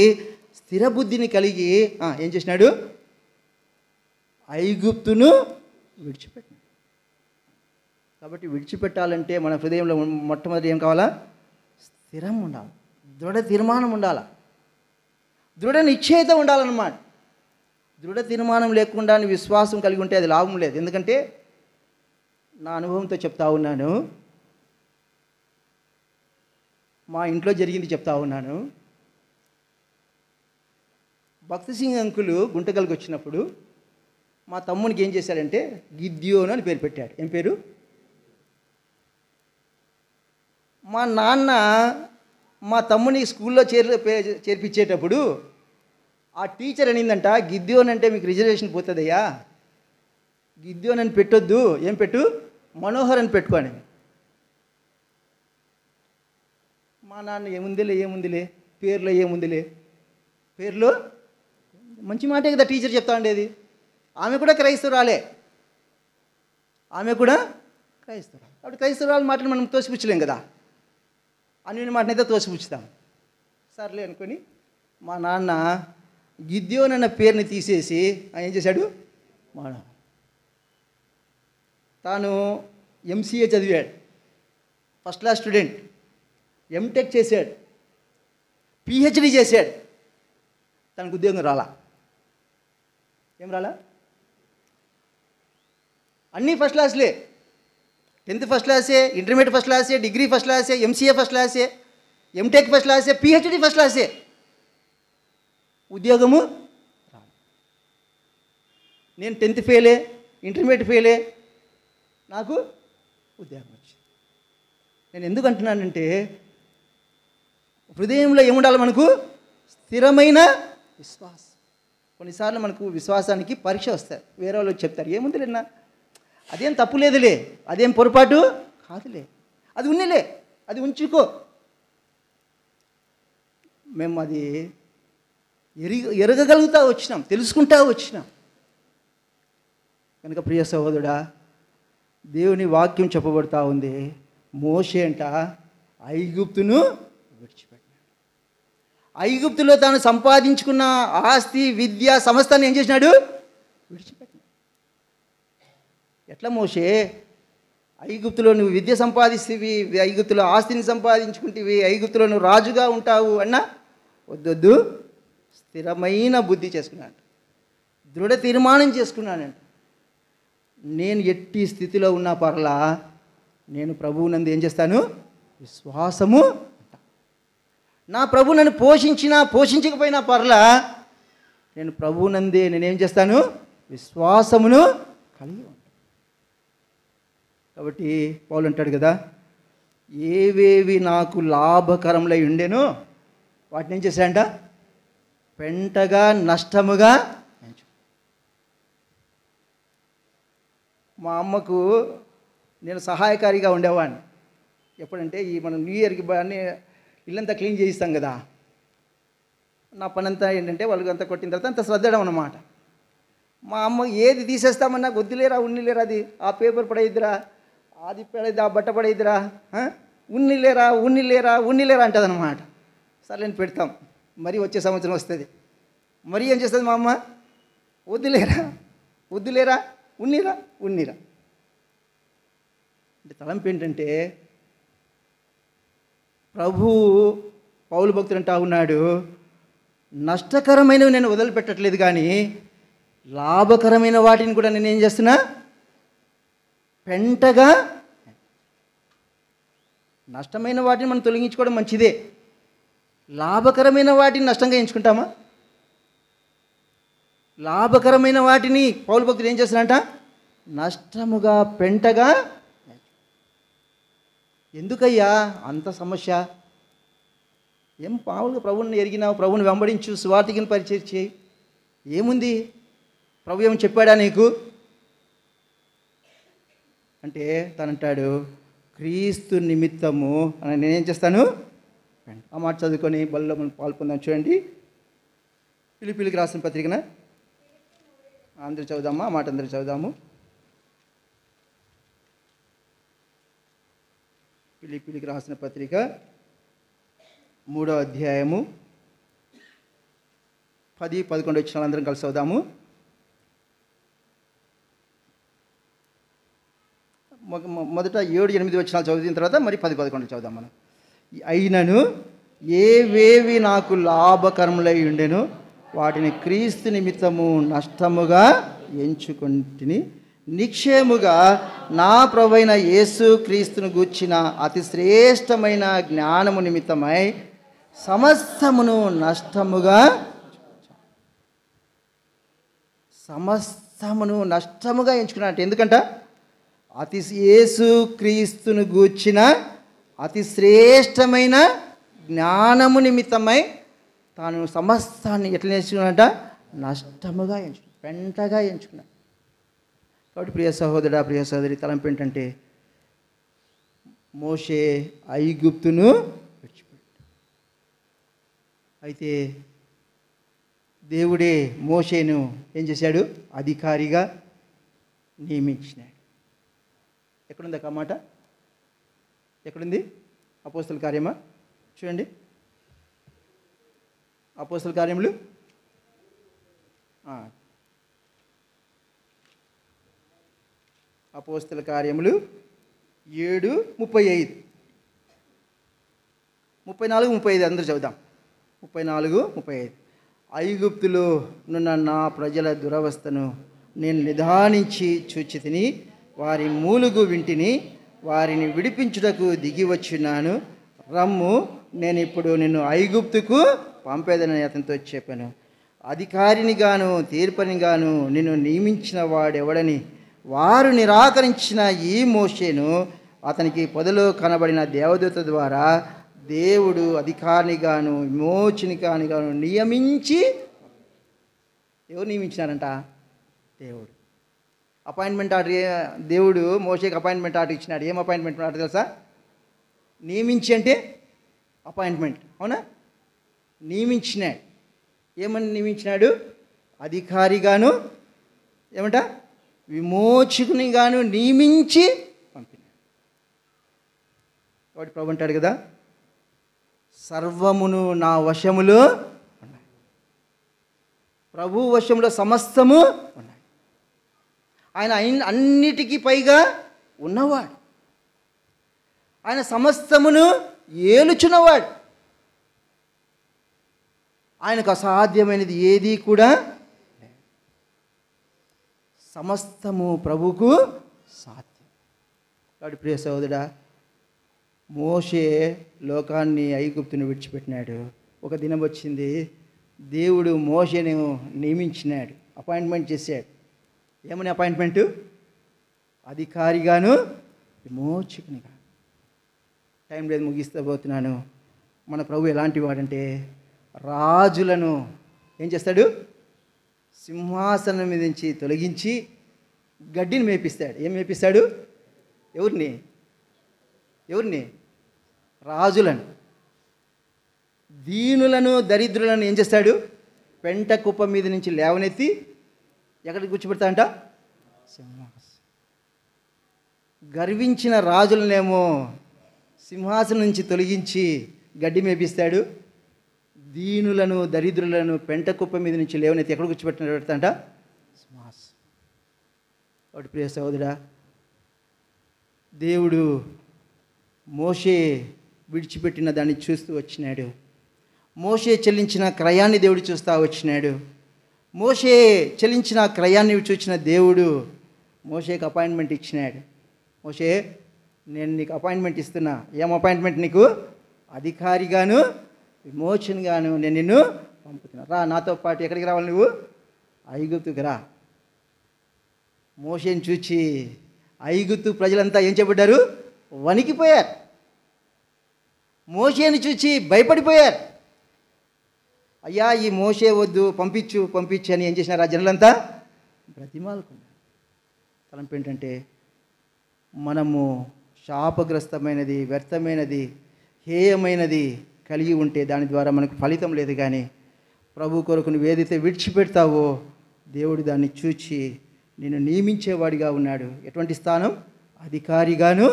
స్థిర బుద్ధిని కలిగి ఏం చేసినాడు? ఐగుప్తును విడిచిపెట్టినాడు. కాబట్టి విడిచిపెట్టాలంటే మన హృదయంలో మొట్టమొదటి ఏం కావాలా? స్థిరం ఉండాలి, దృఢ తీర్మానం ఉండాలి, దృఢ నిశ్చయిత ఉండాలన్నమాట. దృఢ తీర్మానం లేకుండా విశ్వాసం కలిగి ఉంటే అది లాభం లేదు. ఎందుకంటే నా అనుభవంతో చెప్తా ఉన్నాను, మా ఇంట్లో జరిగింది చెప్తా ఉన్నాను. భక్తి సింగ్ అంకులు గుంటకల్కి వచ్చినప్పుడు మా తమ్మునికి ఏం చేశాడంటే గిద్యోను అని పేరు పెట్టాడు. ఏం పేరు? మా నాన్న మా తమ్ముని స్కూల్లో చేర్పించేటప్పుడు ఆ టీచర్ అనిందంట, గిద్యోన్ అంటే మీకు రిజర్వేషన్ పోతుందయ్యా, గిద్యోన్ అని పెట్టొద్దు, ఏం పెట్టు? మనోహర్ అని పెట్టుకోని. మా నాన్న ఏముందిలే పేర్లో ఏముందిలే, పేర్లో మంచి మాటే కదా టీచర్ చెప్తా ఉండేది. ఆమె కూడా క్రైస్తవురాలే, కాబట్టి క్రైస్తవురాలు మాటలు మనం తోసిపుచ్చలేం కదా, అన్ని మాటనైతే తోసిపుచ్చుతాం. సర్లే అనుకొని మా నాన్న గిద్యోన్ అన్న పేరుని తీసేసి ఏం చేశాడు? తాను ఎంసీఏ చదివాడు, ఫస్ట్ క్లాస్ స్టూడెంట్, ఎంటెక్ చేశాడు, పిహెచ్డి చేశాడు. తనకు ఉద్యోగం రాలా. ఏం రాలా? అన్నీ ఫస్ట్ క్లాస్లే, 10th ఫస్ట్ క్లాసే, ఇంటర్మీడియట్ ఫస్ట్ క్లాసే, డిగ్రీ ఫస్ట్ క్లాసే, ఎంసీఏ ఫస్ట్ క్లాసే, ఎంటెక్ ఫస్ట్ క్లాసే, పిహెచ్డి ఫస్ట్ క్లాసే. ఉద్యోగము రాదు. నేను 10th ఫెయిలే, ఇంటర్మీడియట్ ఫెయిలే, నాకు ఉద్యోగం వచ్చింది. నేను ఎందుకు అంటున్నానంటే హృదయంలో ఏముండాలి? మనకు స్థిరమైన విశ్వాసం. కొన్నిసార్లు మనకు విశ్వాసానికి పరీక్ష వస్తారు. వేరే వాళ్ళు చెప్తారు, ఏముందిలేనా, అదేం తప్పు లేదులే, అదేం పొరపాటు కాదులే, అది ఉన్నిలే, అది ఉంచుకో. మేము అది ఎరగగలుగుతా వచ్చినాం, తెలుసుకుంటా వచ్చినాం. కనుక ప్రియ సహోదరుడా, దేవుని వాక్యం చెప్పబడుతూ ఉంది, మోషే అంట ఐగుప్తును విడిచిపెట్టాడు. ఐగుప్తులో తాను సంపాదించుకున్న ఆస్తి, విద్య, సమస్తాన్ని ఏం చేసినాడు? విడిచిపెట్టినాడు. ఎట్లా మోషే? ఐగుప్తులో నువ్వు విద్య సంపాదిస్తేవి, ఐగుప్తులో ఆస్తిని సంపాదించుకుంటేవి, ఐగుప్తులో నువ్వు రాజుగా ఉంటావు అన్నా వద్దొద్దు, స్థిరమైన బుద్ధి చేసుకున్నాడు, దృఢ తీర్మానం చేసుకున్నానంట. నేను ఎట్టి స్థితిలో ఉన్న పర్లా నేను ప్రభువునందు ఏం చేస్తాను? విశ్వాసము. నా ప్రభు నన్ను పోషించినా పోషించకపోయినా పర్లా నేను ప్రభువునందే నేనేం చేస్తాను? విశ్వాసమును కలిగి ఉంటాను. కాబట్టి పౌలు అంటాడు కదా, ఏవేవి నాకు లాభకరములై ఉండేనో వాటిని ఏం చేశాడంట? పెంటగా నష్టముగా. మా అమ్మకు నేను సహాయకారిగా ఉండేవాడిని. ఎప్పుడంటే ఈ మనం న్యూ ఇయర్కి అన్నీ ఇల్లంతా క్లీన్ చేయిస్తాం కదా, నా పని అంతా ఏంటంటే వాళ్ళకి అంతా కొట్టిన తర్వాత అంత శ్రద్ధడం అన్నమాట. మా అమ్మ ఏది తీసేస్తామన్నా వద్దులేరా, ఉన్నిలేరా, అది ఆ పేపర్ పడేద్దిరా, అది పడేది, ఆ బట్ట పడేద్దిరా, ఉన్నిలేరా ఉన్నిలేరా ఉన్నిలేరా అంటుంది అనమాట. సరే నేను పెడతాం, మరీ వచ్చే సంవత్సరం వస్తుంది, మరీ ఏం చేస్తుంది మా అమ్మ? వద్దులేరా వద్దులేరా, ఉన్నిరా ఉన్నిరా. అంటే తలంపు ఏంటంటే ప్రభు పౌలు భక్తుడు అంటా ఉన్నాడు, నష్టకరమైనవి నేను వదిలిపెట్టట్లేదు, కానీ లాభకరమైన వాటిని కూడా నేను ఏం చేస్తున్నా? పెంటగా. నష్టమైన వాటిని మనం తొలగించుకోవడం మంచిదే, లాభకరమైన వాటిని నష్టంగా ఎంచుకుంటామా? లాభకరమైన వాటిని పౌలు భక్తుడు ఏం చేస్తున్నారంట? నష్టముగా, పెంటగా. ఎందుకయ్యా అంత సమస్య? ఏం మామూలుగా ప్రభువుని ఎరిగినావు, ప్రభువుని వెంబడించు, సువార్తికిని పరిచయం చేయి, ఏముంది? ప్రభు ఏమని చెప్పాడా నీకు అంటే తనంటాడు, క్రీస్తు నిమిత్తము అని నేనేం చేస్తాను. ఆ మాట చదువుకొని బల్లో మనం పాల్పొందాం. చూడండి, ఫిలిప్పీయులకు రాసిన పత్రికన అందరూ చదువుదామా? ఆ మాట అందరూ చదువుదాము. ఫిలిప్పీయులకు రాసిన పత్రిక 3వ అధ్యాయము 10-11 వచ్చిన అందరం కలిసి చదువుదాము. మొదట 7-8 వచనాలు చదివిన తర్వాత మరి 10-11 చదువుదాం మనం. అయినను ఏవేవి నాకు లాభకరములై ఉండెను వాటిని క్రీస్తు నిమిత్తము నష్టముగా ఎంచుకొంటిని, నిక్షేముగా నా ప్రభువైన యేసు క్రీస్తును గూర్చిన అతి శ్రేష్టమైన జ్ఞానము నిమిత్తమై సమస్తమును నష్టముగా ఎంచుకున్నాడు. ఎందుకంట? యేసు క్రీస్తును గూర్చిన అతి శ్రేష్టమైన జ్ఞానము నిమిత్తమై తాను సమస్తాన్ని ఎట్లా ఎంచుకున్నాడంట? నష్టముగా ఎంచుకున్నాడు, పెంటగా ఎంచుకున్నాడు. కాబట్టి ప్రియ సహోదరుడా, ప్రియ సహోదరి, తలంపు ఏంటంటే మోషే ఐగుప్తును విడిచిపెట్టాడు. అయితే దేవుడే మోషేను ఏం చేశాడు? అధికారిగా నియమించినాడు. ఎక్కడుంది ఆ మాట? ఎక్కడుంది? అపోస్తల కార్యమా? చూడండి, అపోస్తల కార్యములు అపోస్తల కార్యములు 7:35, 34-35 అందరూ చదువుదాం. 34-35. ఐగుప్తులో నున్న నా ప్రజల దురవస్థను నేను నిదానించి చూచితిని, వారి మూలుగు వింటిని, వారిని విడిపించుటకు దిగి వచ్చినాను. రమ్ము, నేను ఇప్పుడు నిన్ను ఐగుప్తుకు పంపేదని అతనితో చెప్పాను. అధికారిని గాను తీర్పని గాను నిన్ను నియమించిన వాడెవడని వారు నిరాకరించిన ఈ మోషేను అతనికి పొదలో కనబడిన దేవదూత ద్వారా దేవుడు అధికారిని గాను విమోచని గాను నియమించి. ఎవరు నియమించినారంట? దేవుడు. అపాయింట్మెంట్ ఆర్డర్ దేవుడు మోషేకి అపాయింట్మెంట్ ఆర్డర్ ఇచ్చినాడు. ఏం అపాయింట్మెంట్ ఆర్డర్ తెలుసా? నియమించి అంటే అపాయింట్మెంట్, అవునా? నియమించినాడు. ఏమని నియమించినాడు? అధికారిగాను, ఏమంట, విమోచకునిగాను నియమించి పంపినాడు. కాబట్టి ప్రభు అంటాడు కదా, సర్వమును నా వశములో ఉన్నాయి. ప్రభు వశంలో సమస్తము ఉన్నాయి. ఆయన అన్నిటికీ పైగా ఉన్నవాడు. ఆయన సమస్తమును ఏలుచున్నవాడు. ఆయనకు అసాధ్యమైనది ఏది కూడా. సమస్తము ప్రభువుకు సాధ్యం. కాబట్టి ప్రియ సహోదరుడా, మోషే లోకాన్ని ఐగుప్తుని విడిచిపెట్టినాడు. ఒక దినం వచ్చింది, దేవుడు మోషేను నియమించినాడు, అపాయింట్మెంట్ చేశాడు. ఏమని అపాయింట్మెంటు? అధికారిగాను విమోచకునిగా. టైం లేదు, ముగిస్తూ పోతున్నాను. మన ప్రభు ఎలాంటి వాడంటే రాజులను ఏం చేస్తాడు? సింహాసనం మీద నుంచి తొలగించి గడ్డిని మేపిస్తాడు. ఏం మేపిస్తాడు? ఎవరిని? రాజులను. దీనులను దరిద్రులను ఏం చేస్తాడు? పెంట కుప్ప మీద నుంచి లేవనెత్తి ఎక్కడికి కూర్చోబెడతాడంట? సింహాసనం. గర్వించిన రాజులనేమో సింహాసనం నుంచి తొలగించి గడ్డి మేపిస్తాడు. దీనులను దరిద్రులను పెంట కుప్ప మీద నుంచి లేవనెత్తి ఎక్కడ కూర్చోబెడతాడంట? సింహాసనం. వాటి ప్రియ సహోదరా, దేవుడు మోషే విడిచిపెట్టిన దాన్ని చూస్తూ వచ్చినాడు. మోషే చెల్లించిన క్రయాన్ని దేవుడు చూస్తూ వచ్చినాడు. మోషే చెల్లించిన క్రయాన్ని చూసిన దేవుడు మోషేకి అపాయింట్మెంట్ ఇచ్చినాడు. మోషే, నేను నీకు అపాయింట్మెంట్ ఇస్తున్నా. ఏం అపాయింట్మెంట్ నీకు? అధికారిగాను విమోచనగాను నేను నిన్ను పంపుతున్నా. రా, నాతో పాటు ఎక్కడికి రావాలి? నువ్వు ఐగుప్తుకి రా. మోషేని చూచి ఐగుప్తు ప్రజలంతా ఏం చేయబడ్డారు? వణికిపోయారు. మోషేని చూచి భయపడిపోయారు. అయ్యా ఈ మోషే వద్దు, పంపించు అని ఏం చేసినారు? ఆ జనులంతా బ్రతిమాలుకున్నారు. తలంపు ఏంటంటే, మనము శాపగ్రస్తమైనది, వ్యర్థమైనది, హేయమైనది కలిగి ఉంటే దాని ద్వారా మనకు ఫలితం లేదు. కానీ ప్రభు కొరకు నువ్వు ఏదైతే విడిచిపెడతావో దేవుడు దాన్ని చూచి నిన్ను నియమించేవాడిగా ఉన్నాడు. ఎటువంటి స్థానం? అధికారిగాను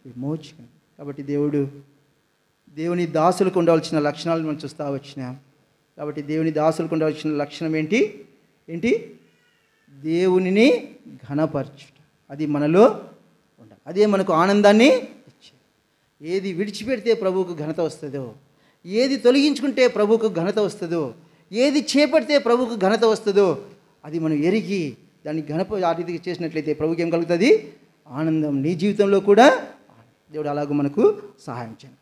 విమోచకం. కాబట్టి దేవుని దాసులకు ఉండవలసిన లక్షణాలను మనం చూస్తూ వచ్చినాం. కాబట్టి దేవుని దాసులకు ఉండవలసిన లక్షణం ఏంటి? దేవునిని ఘనపరచుట. అది మనలో ఉండాలి. అదే మనకు ఆనందాన్ని ఇచ్చేది. ఏది విడిచిపెడితే ప్రభువుకు ఘనత వస్తుందో, ఏది తొలగించుకుంటే ప్రభువుకు ఘనత వస్తుందో, ఏది చేపడితే ప్రభువుకు ఘనత వస్తుందో అది మనం ఎరిగి దాన్ని ఆ రీతికి చేసినట్లయితే ప్రభువుకి ఏం కలుగుతుంది? ఆనందం. నీ జీవితంలో కూడా దేవుడు అలాగూ మనకు సహాయం చేయండి.